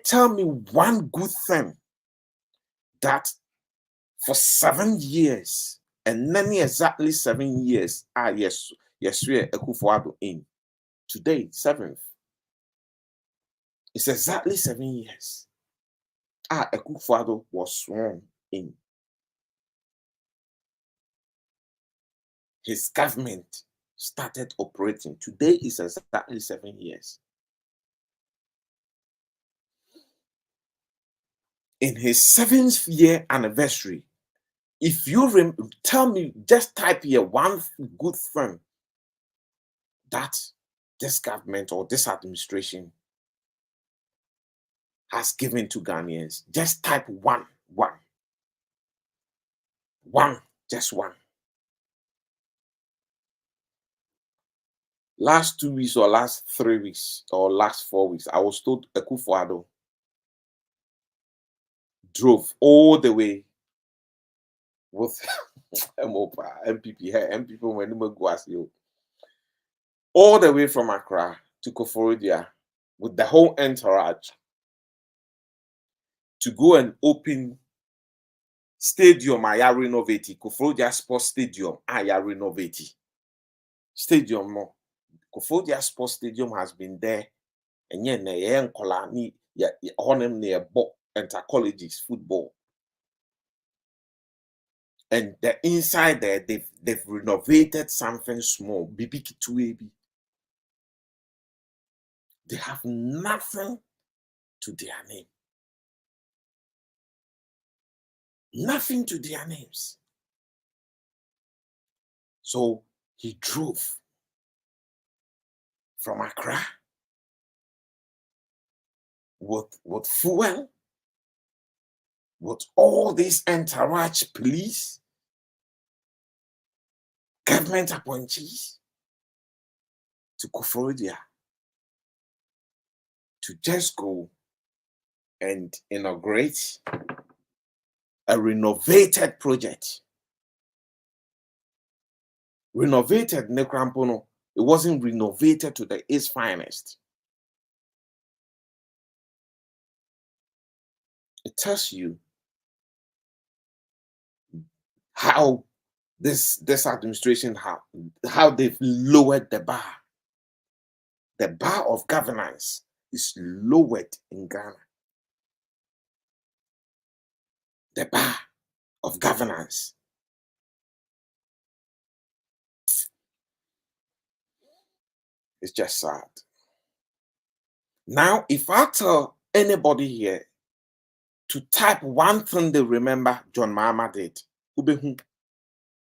tell me one good thing that for 7 years, and then exactly 7 years, yes, we are Akufo-Addo in. Today, 7th. It's exactly 7 years. Akufo-Addo was sworn in. His government started operating. Today is exactly 7 years. In his 7th year anniversary, if you tell me, just type here one good thing that this government or this administration has given to Ghanaians. Just type one, just one. Last 2 weeks or last 3 weeks or last 4 weeks, I was told Akufo-Addo drove all the way with MPP when go as you all the way from Accra to Koforidua with the whole entourage to go and open Stadium I renovate. Kofodia Sports Stadium I renovate. Stadium no. Kofodia Sports Stadium has been there. And yet na yen kola ni ya honem near bo enter colleges football. And the inside there they've renovated something small. BB2AB. They have nothing to their name. Nothing to their names. So he drove from Accra with fuel, with all these entourage police, government appointees to Koforidua to just go and inaugurate a renovated project. Renovated Nekrampono. It wasn't renovated to its finest. It tells you how this administration how they've lowered the bar. The bar of governance is lowered in Ghana. The bar of governance. It's just sad. Now, if I tell anybody here to type one thing they remember John Mahama did,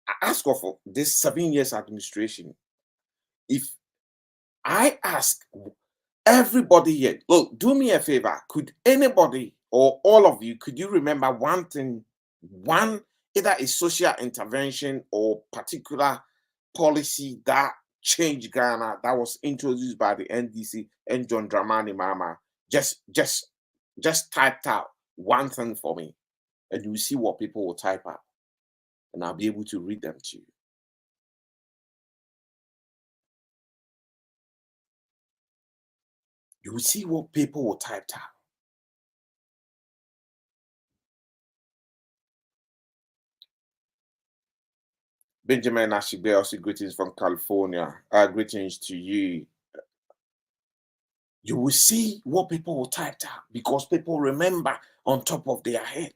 I ask for this 7 years administration. If I ask everybody here, look, do me a favor. Could anybody or all of you, could you remember one thing, either a social intervention or particular policy that changed Ghana, that was introduced by the NDC and John Dramani Mahama? Just typed out one thing for me, and you see what people will type out, and I'll be able to read them to you. You will see what people will type out. Benjamin Ashigbe, also greetings from California. Greetings to you. You will see what people will type out because people remember on top of their head.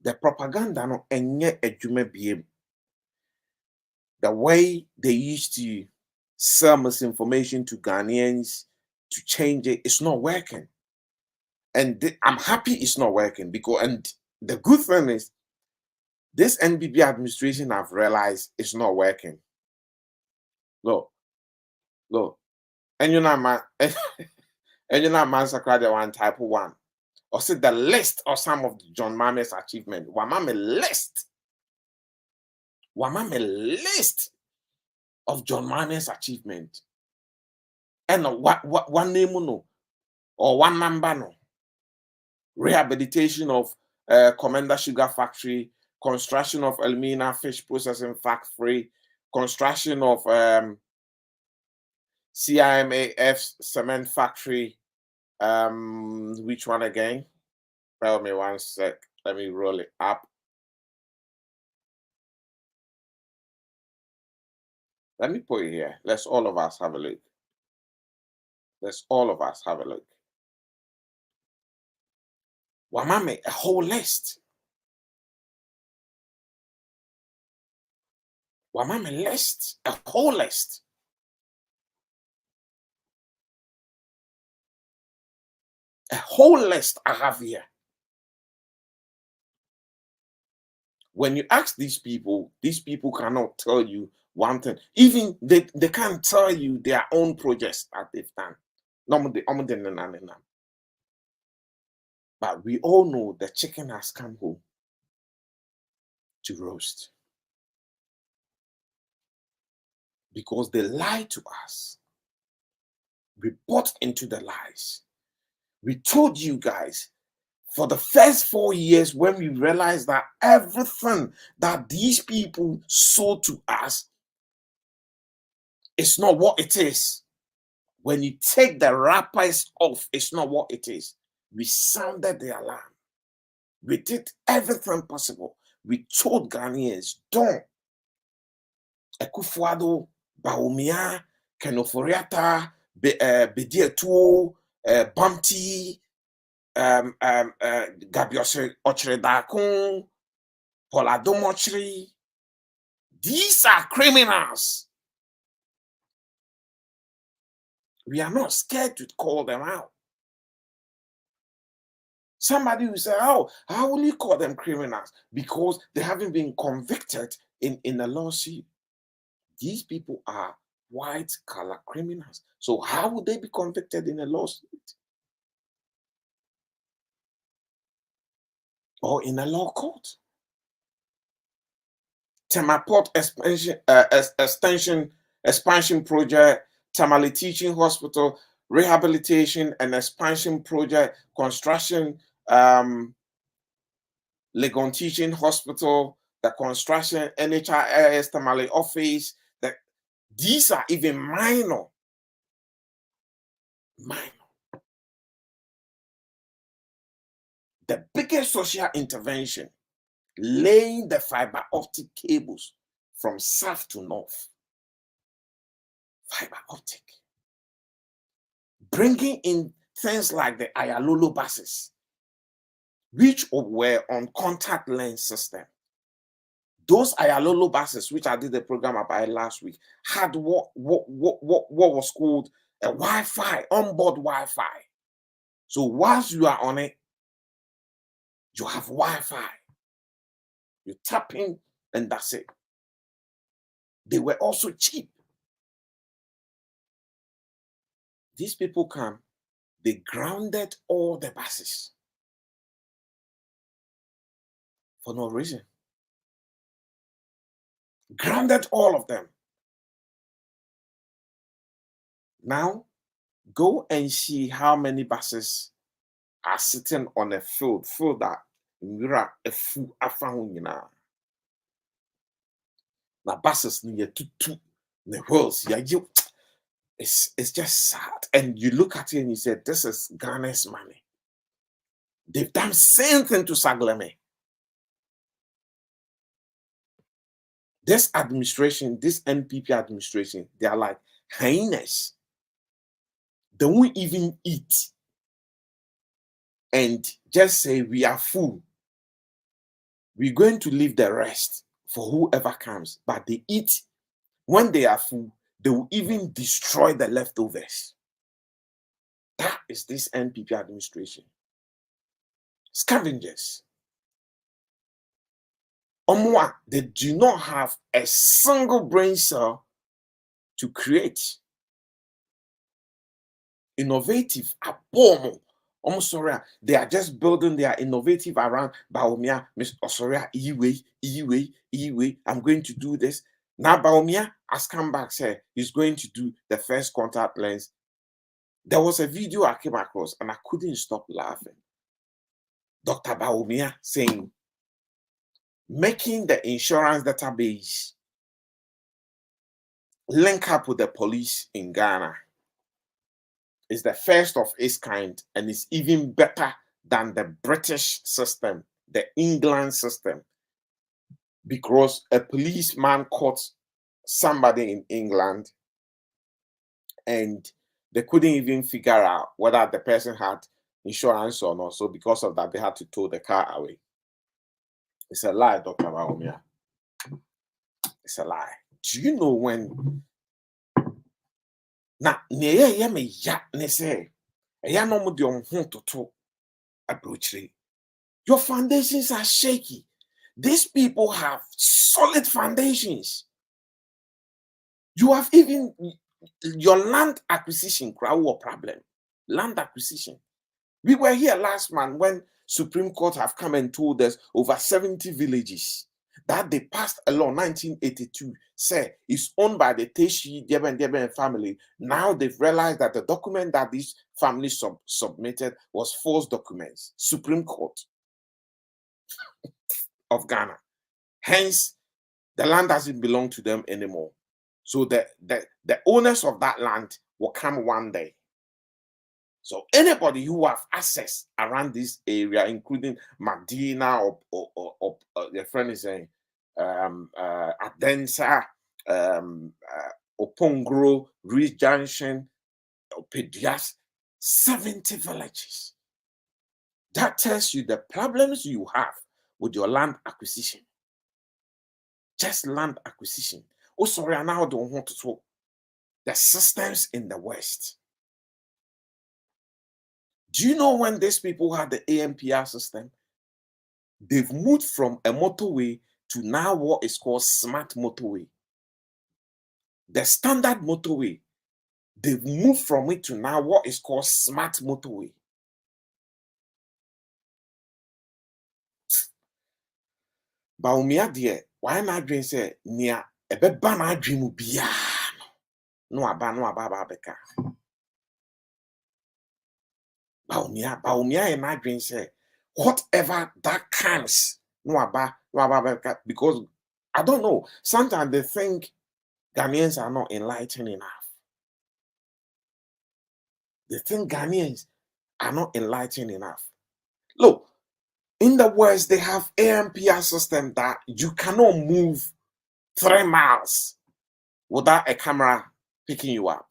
The propaganda no enye adwuma biem. The way they used to sell misinformation to Ghanaians to change it, it's not working. And I'm happy it's not working because, and the good thing is, this NBB administration have realized it's not working. Look, and you're not man, and you're not massacre the one type of one. Or say the list of some of John Mahama's achievement. Wamame list of John Mahama's achievement. And what one name no or one number no. Rehabilitation of Commander Sugar Factory, construction of Elmina Fish Processing Factory, construction of CIMAF Cement Factory. Which one again? Tell me one sec. Let me roll it up. Let me put it here. Let's all of us have a look. Let's all of us have a look. Wamame, a whole list. Wamame list, a whole list. A whole list I have here. When you ask these people cannot tell you one thing. Even they can't tell you their own projects that they've done. But we all know the chicken has come home to roast. Because they lied to us. We bought into the lies. We told you guys for the first 4 years when we realized that everything that these people sold to us is not what it is. When you take the wrappers off, it's not what it is. We sounded the alarm. We did everything possible. We told Ghanaians, don't. Ekufuado, Baumia, Kenoforiata, Bedietu, Bumpty, Gabiose Ochredakun, Poladomochri. These are criminals. We are not scared to call them out. Somebody will say, oh, how will you call them criminals? Because they haven't been convicted in a lawsuit. These people are white collar criminals. So how would they be convicted in a lawsuit? Or in a law court? Temaport expansion project, Tamale Teaching Hospital, rehabilitation and expansion project, construction, Legon Teaching Hospital, the construction, NHIS, Tamale office. These are even minor. The biggest social intervention, laying the fiber optic cables from south to north. Fiber optic. Bringing in things like the Ayalolo buses, which were on contact lens system. Those Ayalolo buses, which I did the program about last week, had what was called a Wi-Fi, onboard Wi-Fi. So whilst you are on it, you have Wi-Fi. You tap in and that's it. They were also cheap. These people come, they grounded all the buses for no reason. Grounded all of them. Now, go and see how many buses are sitting on a field that mira a full afahunina. Now buses near tutu the wheels. Yeah, it's just sad. And you look at it and you say, this is Ghana's money. They've done same thing to Sagleme. This administration, this NPP administration, they are like hyenas. They won't even eat and just say we are full. We're going to leave the rest for whoever comes. But they eat. When they are full, they will even destroy the leftovers. That is this NPP administration. Scavengers. Omwa, they do not have a single brain cell to create innovative abomo. Sorry, they are just building their innovative around Baumia, Miss Osoria, Iwe, I'm going to do this. Now Baumia has come back, said he's going to do the first contact lens. There was a video I came across and I couldn't stop laughing. Dr. Baumia saying, making the insurance database link up with the police in Ghana is the first of its kind, and it's even better than the British system, the England system, because a policeman caught somebody in England and they couldn't even figure out whether the person had insurance or not. So because of that, they had to tow the car away. It's a lie, Dr. Baumia. It's a lie. Do you know when? Now, your foundations are shaky. These people have solid foundations. You have even your land acquisition, problem. Land acquisition. We were here last month when Supreme Court have come and told us over 70 villages that they passed a law 1982 say is owned by the Teshi Deben family. Now they've realized that the document that these families submitted was false documents. Supreme Court of Ghana. Hence, the land doesn't belong to them anymore. So the owners of that land will come one day So anybody who have access around this area, including Medina or your friend is saying Adensa, Opongro, Reach Junction, Pedias, 70 villages. That tells you the problems you have with your land acquisition. Just land acquisition. Oh, sorry, I now don't want to talk. The systems in the West. Do you know when these people had the AMPR system? They've moved from a motorway to now what is called smart motorway. The standard motorway, they've moved from it to now what is called smart motorway. Baumia dear, why not dream say near a bebana dream will be no aba beka. Baumia and my dream say whatever that comes, no aba beka, because I don't know. Sometimes they think Ghanaians are not enlightened enough. They think Ghanaians are not enlightened enough. Look, in the West, they have AMPR system that you cannot move 3 miles without a camera picking you up.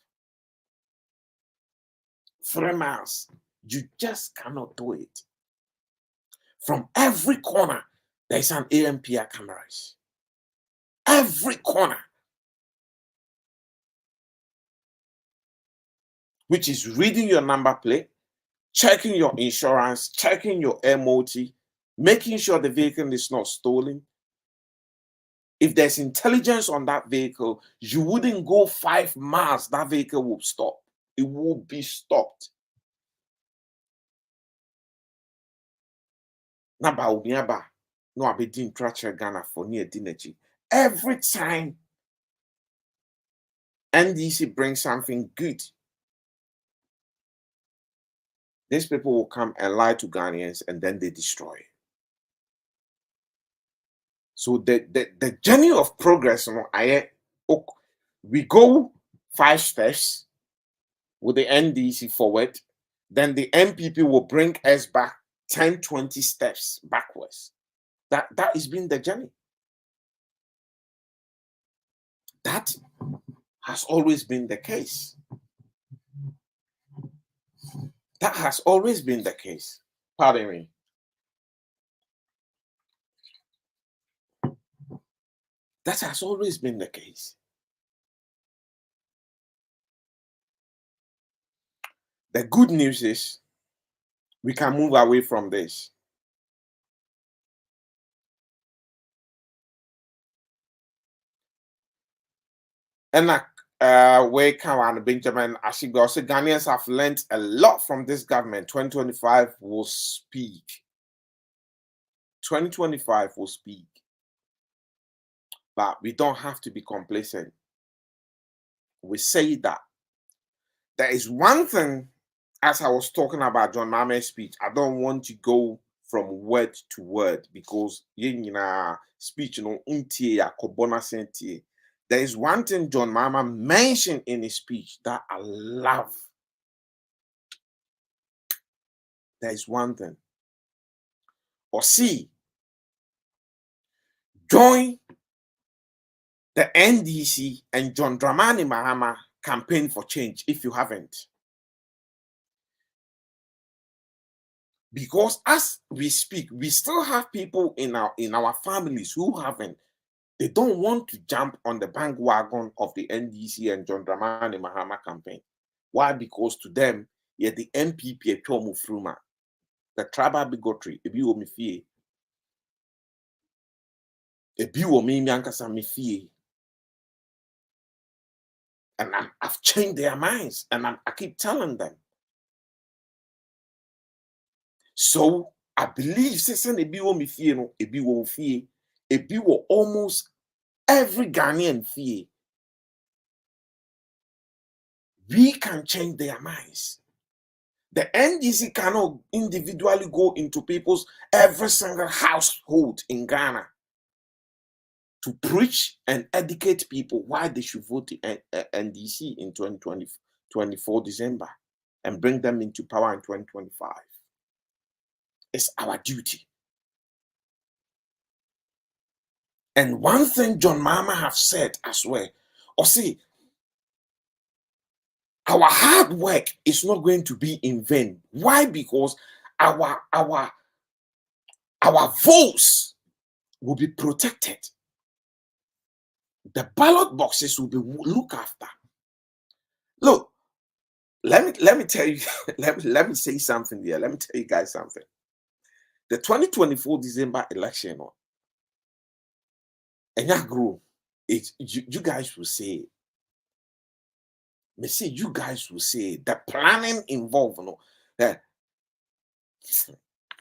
3 miles. You just cannot do it. From every corner, there's an AMPR cameras. Every corner. Which is reading your number plate, checking your insurance, checking your MOT, making sure the vehicle is not stolen. If there's intelligence on that vehicle, you wouldn't go 5 miles, that vehicle will stop. It will be stopped. Naba no abedin tracher Ghana for near Dinechi. Every time NDC brings something good, these people will come and lie to Ghanaians and then they destroy it. So the journey of progress, we go 5 steps with the NDC forward, then the MPP will bring us back 10, 20 steps backwards. That has been the journey. That has always been the case. That has always been the case. Pardon me. That has always been the case. The good news is we can move away from this. And where can Benjamin Ashigbe also Ghanaians have learned a lot from this government. 2025 will speak. 2025 will speak. But we don't have to be complacent. We say that there is one thing, as I was talking about John Mahama's speech, I don't want to go from word to word because speech, there is one thing John Mahama mentioned in his speech that I love. There is one thing. Or see, join the NDC and John Dramani Mahama campaign for change if you haven't. Because as we speak, we still have people in our families who haven't. They don't want to jump on the bandwagon of the NDC and John Dramani Mahama campaign. Why? Because to them, yeah, the MPP fruma, the tribal bigotry, ebi wo me fie, ebi wo me ankasa me fie. And I've changed their minds, and I keep telling them. So I believe since ebi wo me fie no, ebi wo fie, ebi wo almost every Ghanaian fie. We can change their minds. The NDC cannot individually go into people's every single household in Ghana to preach and educate people why they should vote the NDC in 2024 December. and bring them into power in 2025. It's our duty. And one thing John Mahama have said as well, or see, our hard work is not going to be in vain. Why? Because our votes will be protected. The ballot boxes will be looked after. Look, let me tell you, let me say something here. Let me tell you guys something. The 2024 December election, and you guys will say, you guys will say the planning involved, that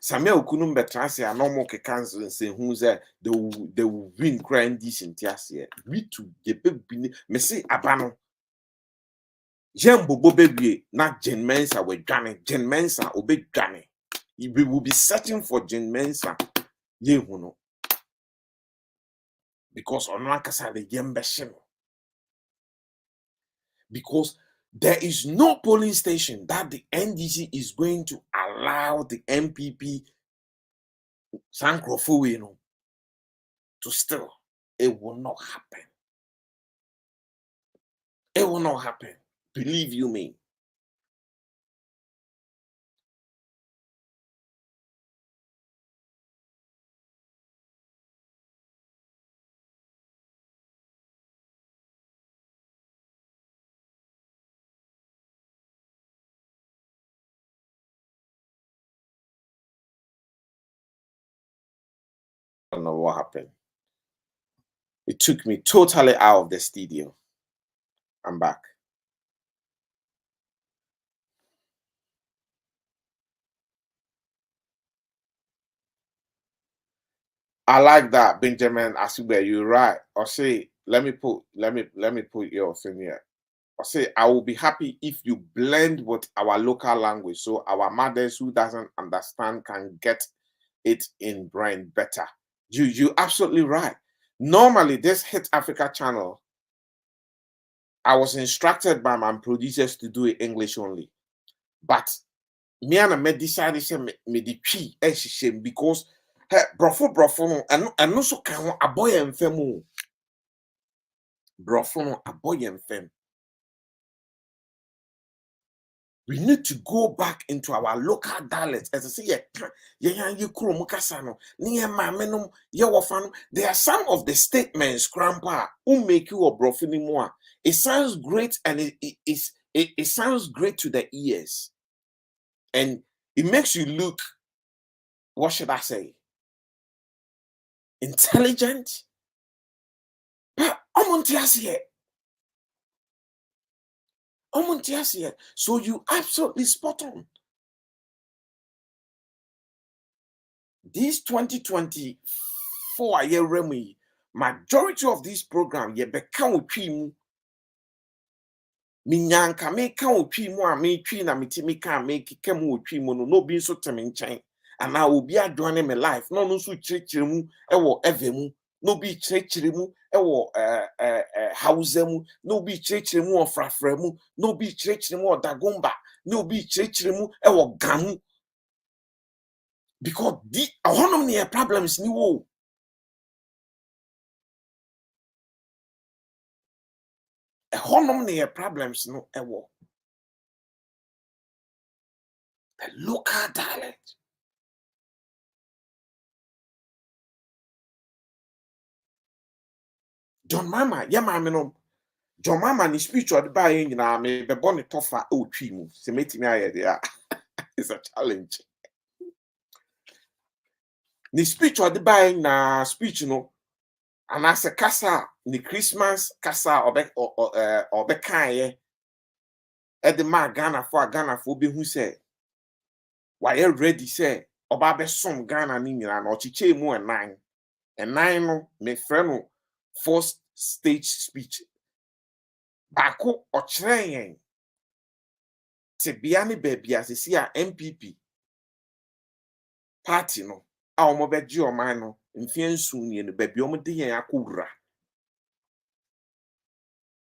Samuel Kunum Betrasi are no more cancel and say who's there, they will win grand decent yes here. We to the baby, Messi Abano. Jem Bobo baby, not Jen Mensa with Johnny, Jen Mensa obey Johnny. We will be searching for Jen Mensa, ye who because on Lankasa the Yembeshino. Because there is no polling station that the NDC is going to allow the MPP Sankrofu to steal. It will not happen. It will not happen. Believe you me. I don't know what happened. It took me totally out of the studio. I'm back. I like that, Benjamin Asube. You're right. Or say, let me put your thing here. Or say, I will be happy if you blend with our local language, so our mothers who doesn't understand can get it in brain better. You absolutely right. Normally, this Hit Africa channel, I was instructed by my producers to do it English only. But me and I decided to me the tree because brofo and also can a boy and femu. Brofo a boy and fem. We need to go back into our local dialects. As I say, there are some of the statements, grandpa, who make you a brofini more. It sounds great and it sounds great to the ears. And it makes you look, what should I say? Intelligent. But so you absolutely spot on. This 2024 year remi, majority of this program ye become trim. Minyanka make trim or me tree na mitimi can make kemu trim no be so temin and I will be adjoining my life. No so chirimu ewo evemu. No be chirimu ewo hausemu. No be chirimu or frafremu. No be chirimu or dagomba. No be chirimu ewo gamu. Because the economy problems ni wo. Economy problems no ewo. The local dialect. John Mama, yeah, mama no. John Mama ni spiritual by na me be born tougher o twi mu. Se meti me aye there. It's a challenge. Ni spiritual by na speech no. And as a kasa ni Christmas kasa obe kan e de ma Ghana for be hu say why ready say oba be som Ghana ni nyina na ochiche mu enan no me friend no first stage speech bako ochire yen te bia ne baby asesi a MPP party no a omo be gi oman no mfie nsu nie no baby omo de yen akowura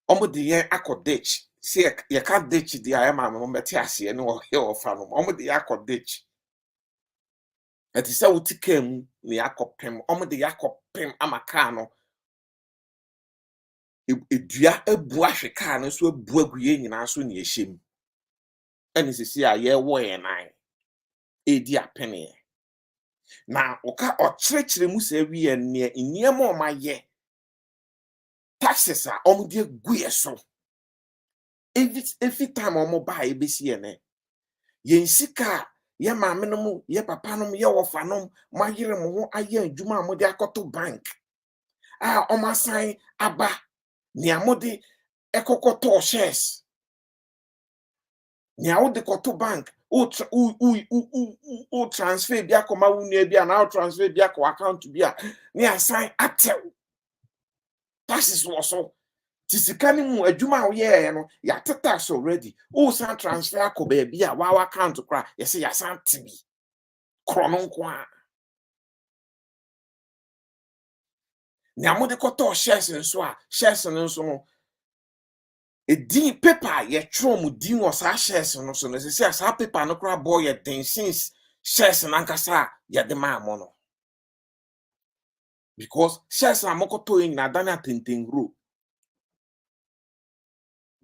omo de yen akodech See, you can't ditch the I am a Metiasi and or hill of Fanum, almost the Yako ditch. At the Sauti came, the Yako Pim, almost the Yako Pim Amacano. If you are a brush a can, so a buggy in our soon ye shim. And this is a year way and I. A dear penny. Now, Oka or church the Musevi and near more my ye. Taxes are dear gueso. Every time on mobile BCN. Yen sika, ye ma minimum, ye papanum, ye wafanum, my year mo a year Juma Modiakoto bank. Ah, on my sign, Abba, Niamodi, Ekokoto shares. Niao de Koto bank, o transfer biako ma unie bia, now transfer biako account to bia, near sign atel. Taxes was so. Tisikani mu adwuma wo ye no ya tax already o san transfer ko ba bia wa account kra ye say ya san tibi krono nko a nya mo de koto shares nso a shares nso no edin paper ye tro mu din wo sa shares no so no say sa paper no kra boy ye den since shares nankasa ye de ma mo no because shares na mokoto yin na dana tentengro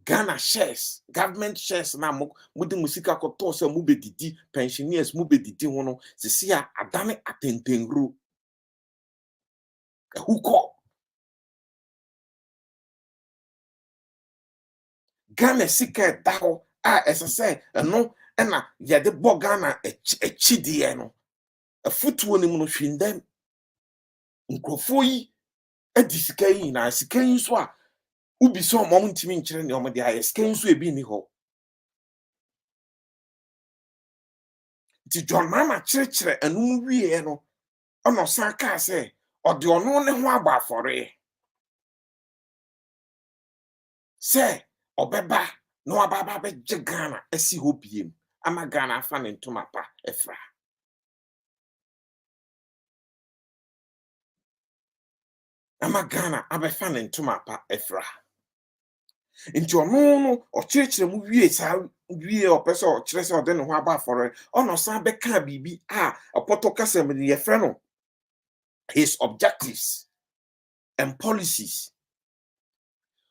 Ghana shares, government shares na mudi musika koto se mu bedidi pensioners mu bedidi hono se sia adane atentengru huko Ghana sika daho a esese eno na ye de bo Ghana echidie no afutuo ni mu no hwindem nkrofo yi edi sika yi na sika yi so a ubi so mo ntimi nkyere ne omo de aye sika yi so ebi ni ho ti John Mama chire anu wie no ono san ka se ode ono ne ho agba afore se obeba no ababa be Ghana esi ho biem ama Ghana afa ne ntoma pa efra ama Ghana abefa ne ntoma pa efra nti ono no o chire mu wie sa wie opese o chire se ode ne ho agba afore ono san be ka bibi a opoto kasem ne ye fre no his objectives and policies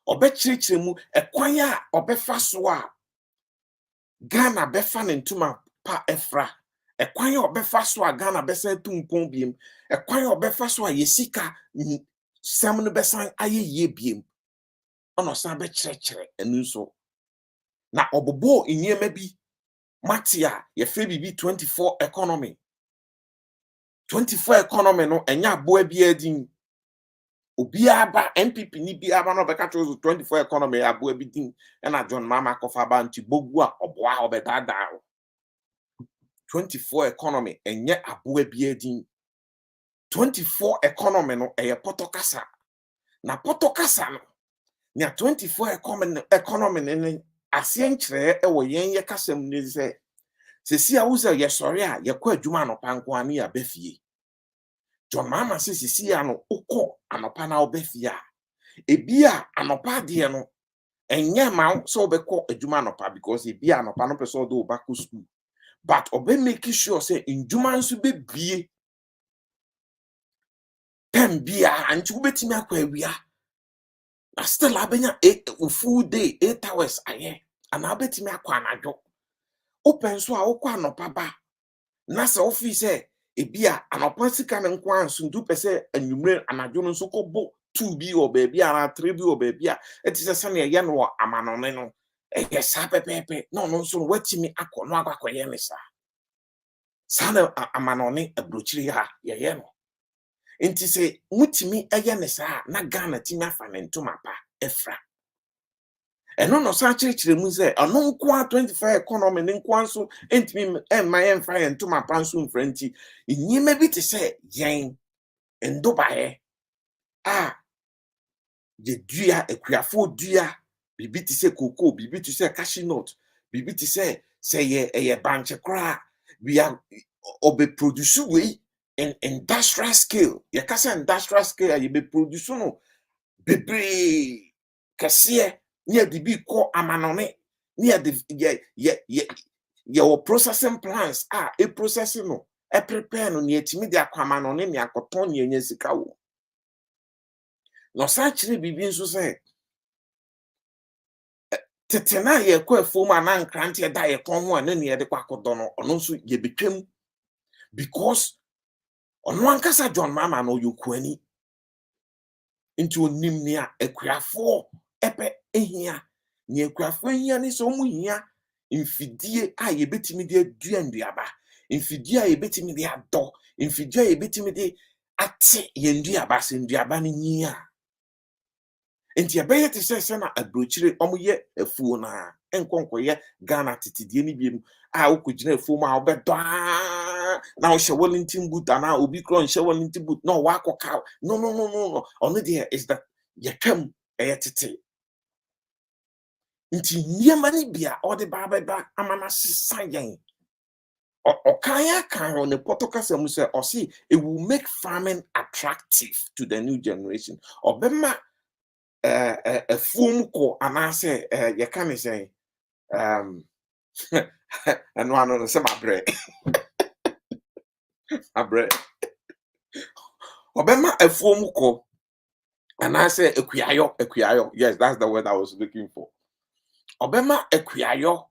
obechire mu ekwan a obefa so a Ghana befa ne ntoma pa efra ekwan a obefa so a Ghana besa tumpon biem ekwan a obefa so a yesika sam no besan ayeye biem ono san be chire enu so na obobo enyema bi matia ye fe bibi 24 economy no enya abo abi adin obi aba MPP ni bi aba no beka choose 24 economy abo abi din na John Mama kofa ba nti bogu a oboa obedada 24 economy enye abo abi adin 24 economy no eye potokasa na potokasa no nya 24 economy ne ase nkyere e wo yen ye kasam ne se sesi a wo se ye sori a ye kwa adwuma no panko ani ya befie John Mama se sesi a no ukọ anopa na obefie a ebia anopa de no enye ma so obekọ adwuma anopa because ebia anopa no person do back to school but obe make sure say ndwuma nso be bie bia anti wo betimi akwa awia na still abenya full day 8 hours aye ana betimi akwa anadwo open so a okwa anopa ba na se office ebia anopa sika ne nko anso ndu pese anwumre anadwo no nso kobo 2 bi o baby ara 3 bi o baby a etise se na ye no amanone no sa pepepe no nso watimi akọ no akwakoye ne sa na amanone abrochiri ha ye no enti se mutimi eye ne sa na Ghana timi afa ne ntoma pa efra eno no sa chire mu se ano nko 25 economy ne nko anso entimi emma ye mfa ye ntoma pa nso mfranti nyima bi te se yen ndobae ye dua ekuafo dua bibi te se cocoa bibi te se cashew nut bibi te se ye banche kra we are obe produce we in industrial scale ye kasa industrial scale ye be produce no bebre kase near the big call amanone, near the your processing plans are a processing no, a prepare no near to me the aquamanone, near cotton, yes, cow. No, such be so say. Tetena ye kwa foma na nkrante da ye kon ho ane ne ye de kwakodo no ono nso ye betwam because ono ankasa John Mahama no yokuani nti onim ne a akuafo epe ehia ne akuafo ehia ne so mu hia mfidie a ye betimi de adua nduaba mfidie a ye betimi de adɔ mfidie a ye betimi de ate ye nduaba se nduaba ne nyia enti ebeye te se na abrochire omoye afuo na enkonkoye Ghana titidie ni biem a okugina afuo ma obedo na o shewo lintin boot na obi kro shewo lintin boot no wa akoka no ono there is that yetwam tete nti niema ni bia ode ba beba amana sisayen okaya kan on the protocol mu say o see it will make farming attractive to the new generation obema a foam ko anase you can say and one on some bread a bread obema a foam ko anase ekuyayo yes that's the word I was looking for obema ekuyayo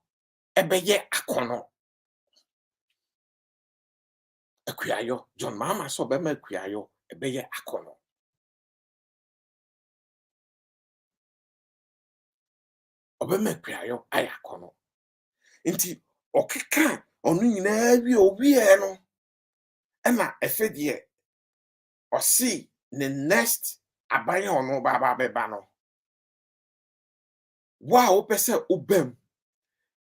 ebeye akono ekuyayo John Mahama so obema ekuyayo ebeye akono obema ekuyayo ayakono nti okeka onu nyina wi owie no ena efedie o see the next abaye ono baba beba no wa o pese obam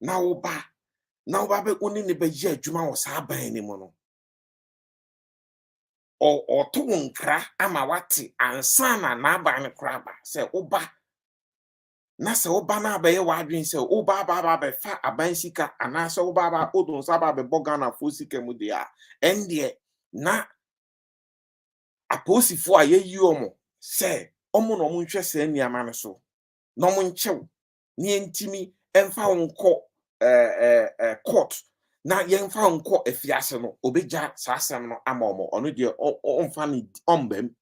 na oba be oni ne be ye adwuma wo sa aban ni mo no o to nkra ama wate ansa na aban ne kraba se oba na se oba na abaye wadwen se oba baba be fa aban sika anase oba ba odun sa ba be bogana fo sika mu dia ende na aposifo aye yi omo se omo no mo nhwe se niama ne so no mo nchew ni entimi emfa wonko court na yemfa wonko afiase no obeja saasem no amomo ono de onfa ni ombem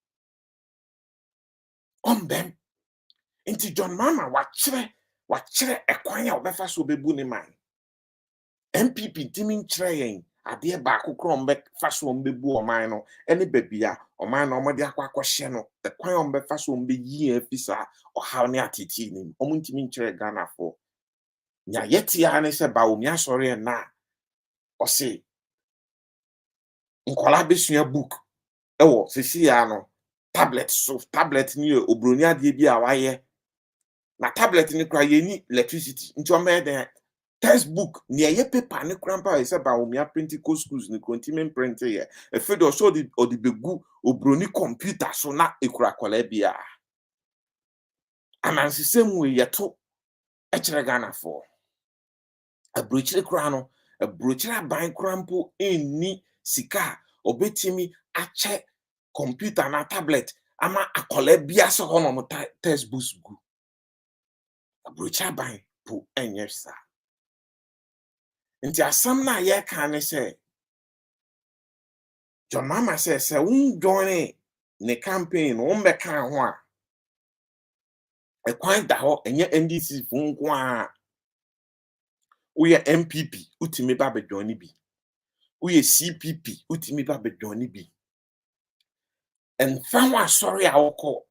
enti John Mahama wachire ekwan ya obefa so obebu ni man MPP timi nchire yen ade ba akokro mbe fa so mbebu oman no ene babia oman no omode akwakohye no ekwan ombe fa so mbe yi afisa ohaw ne atiti ni omuntimi nchire Ghana fo nya yeti ya ne se ba omi asore na o se nkola besua book ewo sisi ya no tablet ni obroni ade bi a waye na tablet ni kra ye ni electricity nti o mede textbook ni ye paper ni krampa e se ba omi print co schools ni continue print ye e fe do so di begu obroni computer so na ekura kola bia anansi semu yeto e kire Ghana fo abrochire kra no abrochire aban krampo enni sika obetimi ache computer na tablet ama akola bia so hono mo textbooks gu abrochire aban po enyesa nti asam na ye kan ne se John Mahama se join ne campaign o mbe kan ho a ekwan da ho enye NDC fu nko a uye MPP utimi ba be join bi uye CPP utimi ba be join bi enfa ho asori a woko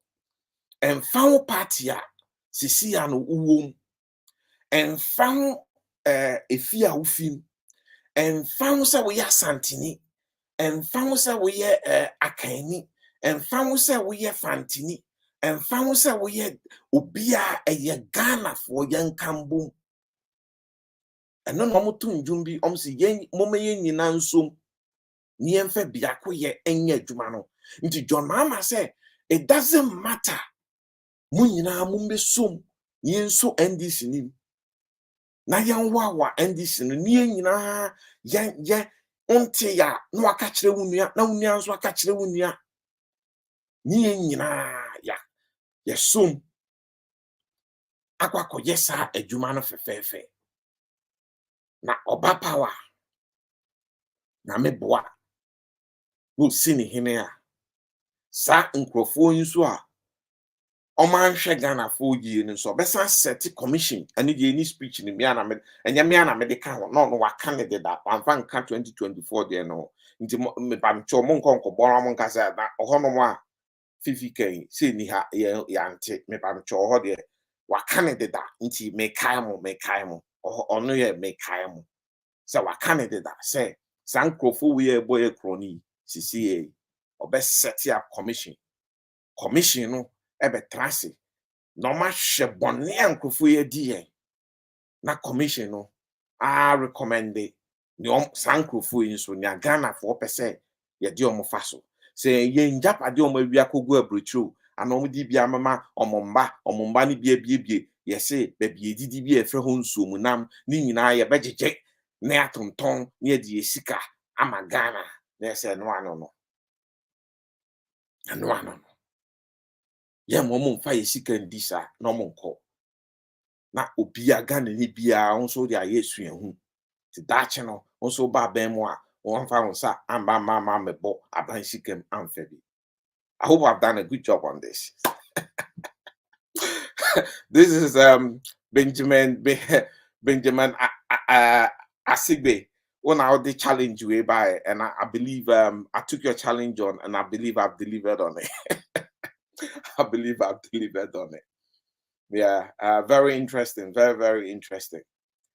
enfa ho party a sisi ya no uwom enfa ho efia ufim enfa ho se we ya santini enfa ho se we ye akani enfa ho se we ye fantini enfa ho se we ye obia eye Ghana fo yankambom eno no moto ndwum bi omse yen momaye nyina nsom ni enfa biako ye enye adwuma no nti John Mahama say it doesn't matter mu nyina mo mbesom ni enso NDC ni na yanwa NDC no ni nyina ye onte ya no aka kire wunua na wunua nso aka kire wunua ni nyina ya som Akwako yesa adwuma no fefefe. Na oba power na meboa. No sini hene a. Sa nkrofo nso a Omanhwe Ghana for ye no so besa set commission and the any speech ni me na me enya me na me de ka ho no waka ne de da amfa nka 2024 de no nti me pam cho mo nkonko bo mo nka say na ho no mo a fifi kan say ni ha ya nte me pam cho ho de waka ne de da nti me kai mo ono ye me kai mo say waka ne de da say sankrofo we e boy kroni sisi e obe set up commission no ebe trase no ma hwe bone ankofo ye die na commission no a recommend ni sankrofo yin so ni Ghana for pese ye di omo fa so se ye njapade omo awia kogu abrochiro ana omo di bia mama omomba ni bia ye se be bia didi bia efre ho nsuo mu nam ni nyina ye bejeje na atonton ni ye di esika ama Ghana na se no ano ye mo mfa yesika ndisa no monko na obia Ghana ni bia onso dia yesu ehu ti dache no onso ba ben mo a wonfa wonsa amba mama mebo aban sikem amfebi. I hope I've done a good job on this. This is Benjamin Asigbe. When I the challenge way by, and I believe I took your challenge on, and I believe I've delivered on it. I believe I've delivered on it. Yeah, very interesting, very interesting.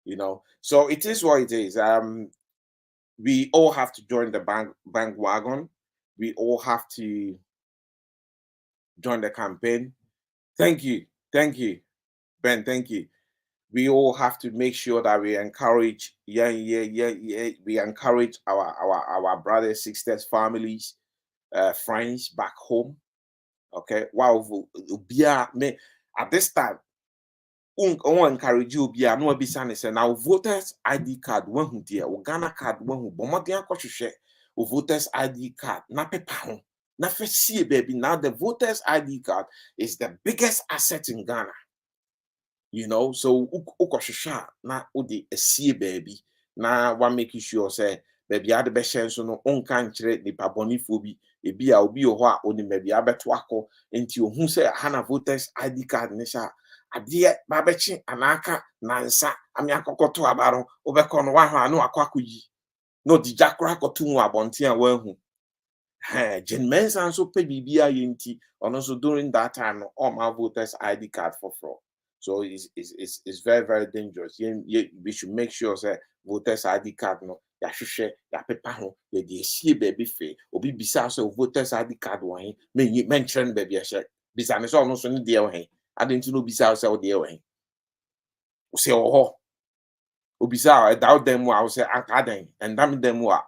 You know, so it is what it is. We all have to join the bandwagon. We all have to join the campaign. Thank you, Ben. Thank you. We all have to make sure that we encourage, we encourage our brothers, sisters, families, friends back home. Okay, wow, me at this time. Encourage you be no be say now voters ID card when who dear Ghana card when who bomodian share voters ID card na pepa ho na see baby. Now the voters ID card is the biggest asset in Ghana, you know. So ukoshisha na udi see baby na one make sure say baby had the best chance no onka nkyere nipa bonifo bi ebi a obi ho a oni maybe abeto akọ enti ohun say hana voters ID card ne sha adie babechi anaka nansa ami akokoto abaro obekọ no wa ho anu akwakoyi no dijakra kotu mu abonte a wahu Jen Mensa so pe bibia yenti ono so during that time all my voters ID card for fraud. So it's very dangerous. We should make sure say voters ID card no ya hwehwe ya pepa ho ya di esie baby fe obi bisa so voters ID card wan me menchen baby a hye bisa ne so no so ne de wan adenti no bisa so de wan o se ho obisa doubt them I say akaden and damn them wa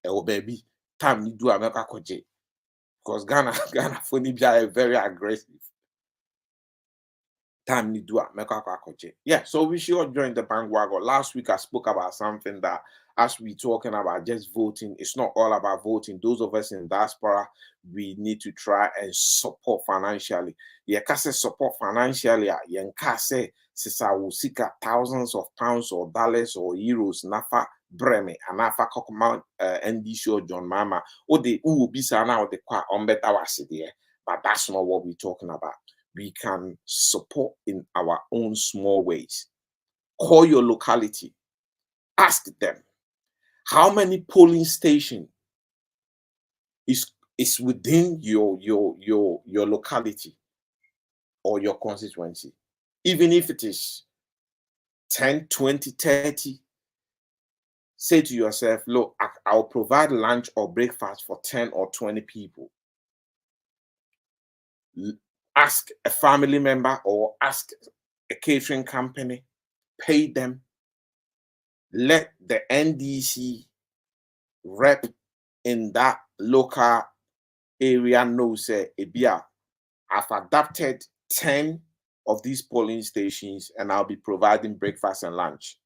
e o baby time ni do ameka koje because Ghana for ni bia very aggressive. Time ni do yeah, so we should join the bandwagon. Last week I spoke about something that as we talking about just voting, it's not all about voting. Those of us in diaspora, we need to try and support financially. Yeah, can support financially. Yeah, can say sisa wusika thousands of pounds or dollars or euros nafa breme anafa kokoma NDC or John Mama or the bisa now the kwa ombeta wasi there, but that's not what we're talking about. We can support in our own small ways. Call your locality. Ask them how many polling stations is within your locality or your constituency. Even if it is 10, 20, 30, say to yourself, look, I'll provide lunch or breakfast for 10 or 20 people. Ask a family member or ask a catering company, pay them, let the NDC rep in that local area know, say, I've adapted 10 of these polling stations and I'll be providing breakfast and lunch.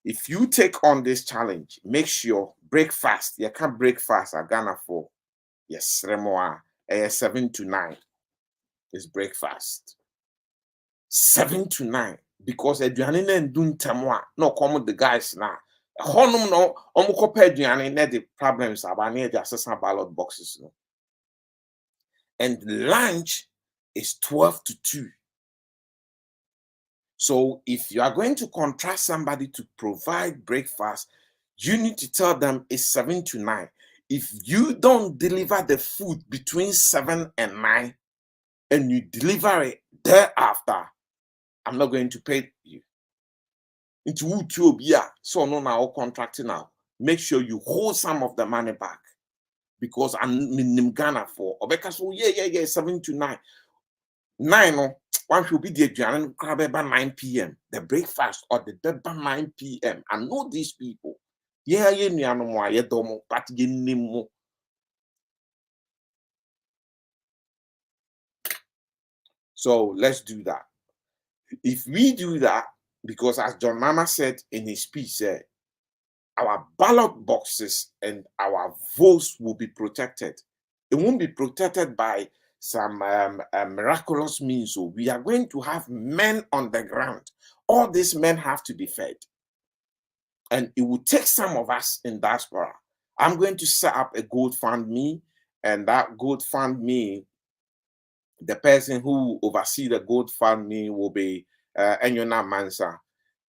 If you take on this challenge, make sure breakfast, you can't breakfast at Ghana for, yes, 7 to 9 is breakfast. 7 to 9 because aduane na ndu ntamo a na come the guys na honum no omo kopa aduane na the problems aba na the assessment ballot boxes no. And lunch is 12 to 2. So if you are going to contract somebody to provide breakfast, you need to tell them it's 7 to 9. If you don't deliver the food between 7 and 9 and you deliver it thereafter, I'm not going to pay you. Into Utopia, so no now contracting now. Make sure you hold some of the money back because I'm in Ghana for because yeah 7 to 9. 9 no, one should be the aduane crab by 9 p.m. The breakfast or the by 9 p.m. I know these people. Yeah, but so let's do that. If we do that, because as John Mama said in his speech, our ballot boxes and our votes will be protected. It won't be protected by some miraculous means. So we are going to have men on the ground. All these men have to be fed. And it will take some of us in diaspora. I'm going to set up a GoFundMe, and that GoFundMe, the person who oversee the GoFundMe will be Enyona Mansa.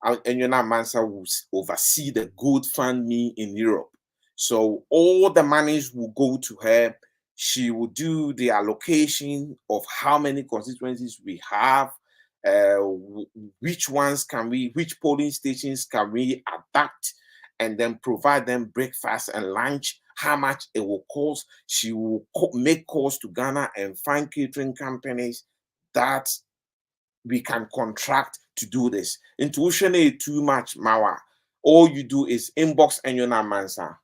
Enyona Mansa will oversee the GoFundMe in Europe. So all the monies will go to her. She will do the allocation of how many constituencies we have, which polling stations can we adapt, and then provide them breakfast and lunch, how much it will cost. She will make calls to Ghana and find catering companies that we can contract to do this. Intuition is too much, Mawa. All you do is inbox Enyona Mansa.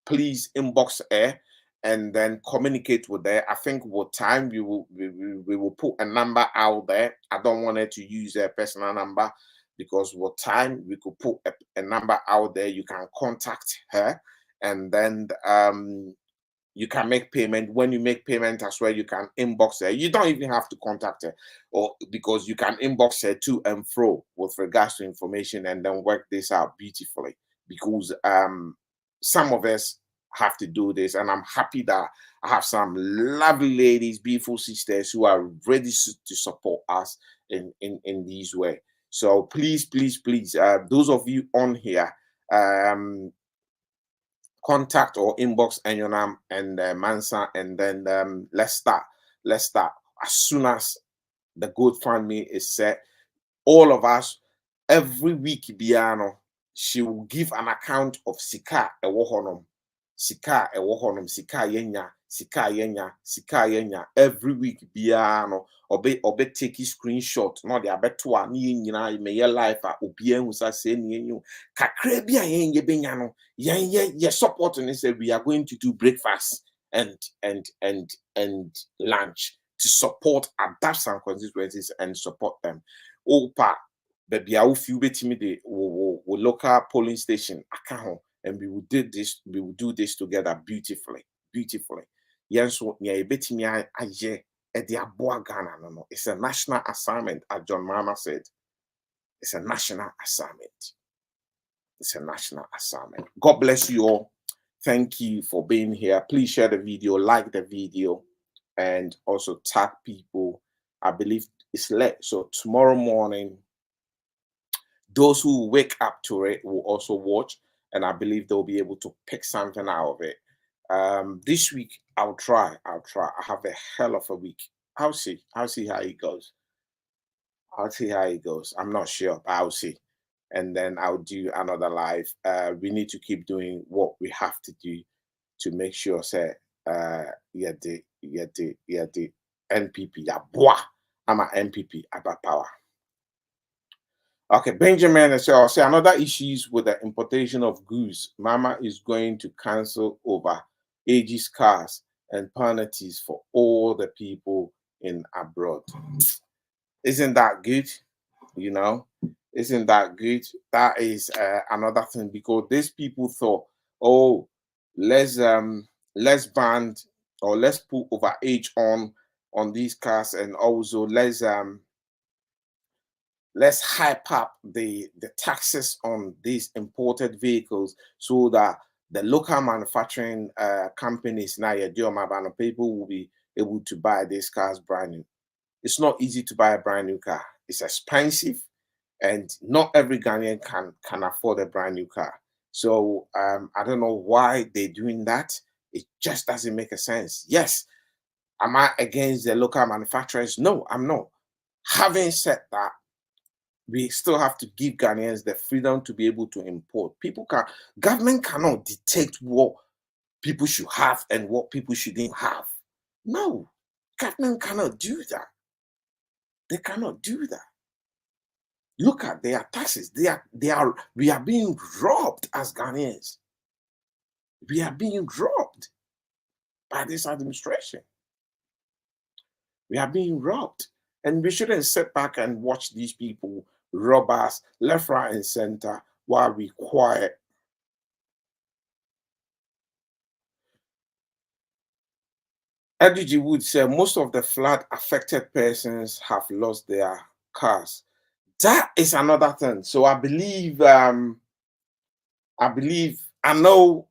Please inbox her and then communicate with her. I think with time we will put a number out there. I don't want her to use her personal number because with time we could put a number out there. You can contact her and then you can make payment. When you make payment as well, you can inbox her. You don't even have to contact her, or because you can inbox her to and fro with regards to information and then work this out beautifully. Because some of us have to do this, and I'm happy that I have some lovely ladies, beautiful sisters who are ready to support us in this way. So please, those of you on here, contact or inbox Enyonam and Mansa, and then let's start. As soon as the GoFundMe is set, all of us every week, Biano, she will give an account of Sika Ewohonom, Sika Ewohonom, Sika Yenya every week, Biano. Obe take screenshot no de abeto ni nyina me ye life a obi hu sa se ni enyu kakra bi a yen ye benya no ye support and say we are going to do breakfast and lunch to support adapt some constituencies and support them. Opa baby I feel betimi the local polling station account, and we will do this together beautifully. Yes, so yeah, betimi aye. It's a national assignment, as John Mama said. It's a national assignment. God bless you all. Thank you for being here. Please share the video, like the video, and also tag people. I believe it's late. So tomorrow morning, those who wake up to it will also watch, and I believe they'll be able to pick something out of it. This week I'll try. I have a hell of a week. I'll see how it goes. I'm not sure, but I'll see. And then I'll do another live. We need to keep doing what we have to do to make sure say the NPP I'm a NPP about power. Okay, Benjamin says, say another issues with the importation of goods. Mama is going to cancel over Aegis cars and penalties for all the people in abroad. Isn't that good? Isn't that good? That is another thing, because these people thought, oh, let's ban or let's put over age on these cars, and also let's let's hype up the taxes on these imported vehicles so that the local manufacturing companies now people will be able to buy these cars brand new. It's not easy to buy a brand new car. It's expensive, and not every Ghanaian can afford a brand new car. So I don't know why they're doing that. It just doesn't make a sense. Yes, am I against the local manufacturers? No, I'm not. Having said that, we still have to give Ghanaians the freedom to be able to import. Government cannot dictate what people should have and what people shouldn't have. No, government cannot do that. They cannot do that. Look at their taxes. We are being robbed as Ghanaians. We are being robbed by this administration. We are being robbed. And we shouldn't sit back and watch these people rob us left, right, and center while we quiet. Edgy Wood said most of the flood affected persons have lost their cars. That is another thing. So I believe I know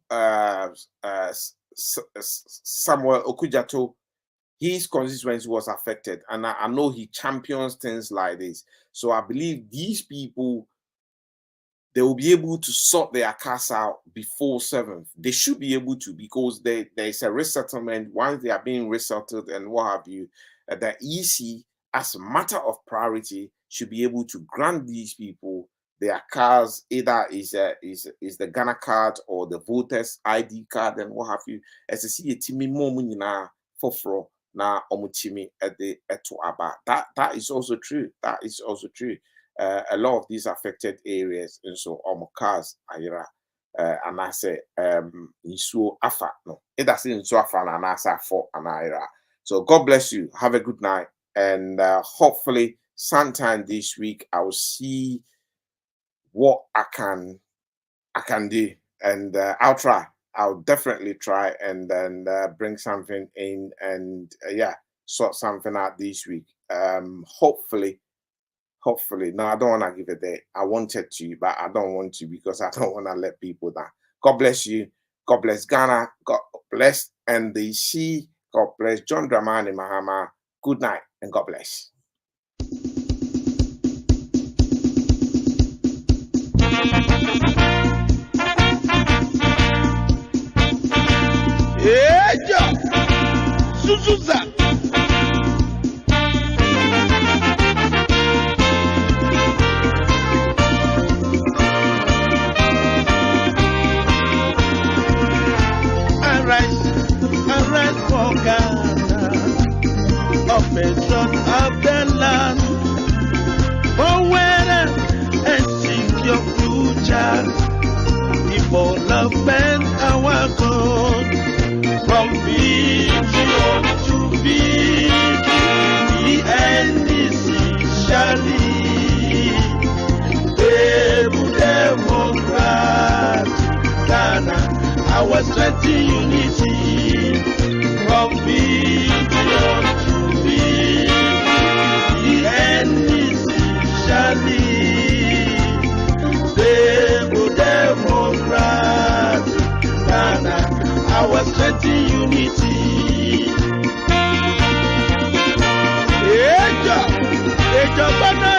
Samuel Okujato, his constituency was affected, and I know he champions things like this. So I believe these people, they will be able to sort their cars out before 7th. They should be able to, because there is a resettlement. Once they are being resettled and what have you, the EC, as a matter of priority, should be able to grant these people their cars. Either is the Ghana card or the voters ID card and what have you. As I see a team more for na omutimi at the aba. That is also true. That is also true. A lot of these affected areas, and so cars ayira and I say insuo afa no. It doesn't insuo afa and I say for an ayira. So God bless you. Have a good night, and hopefully sometime this week I will see what I can do, and I'll try. I'll definitely try and then bring something in and sort something out this week. Hopefully. No, I don't want to give a date. I wanted to, but I don't want to because I don't want to let people down. God bless you. God bless Ghana. God bless NDC. God bless John Dramani Mahama. Good night and God bless. Suzuza. Arise for Ghana, oppression of the land, forward and seek your future, development our God, from vision to be, the end is surely, Democrat, Ghana. Our strength in unity, from vision to be, the end is surely, Democrat, Ghana, our strength in unity. Ejo, Ghana,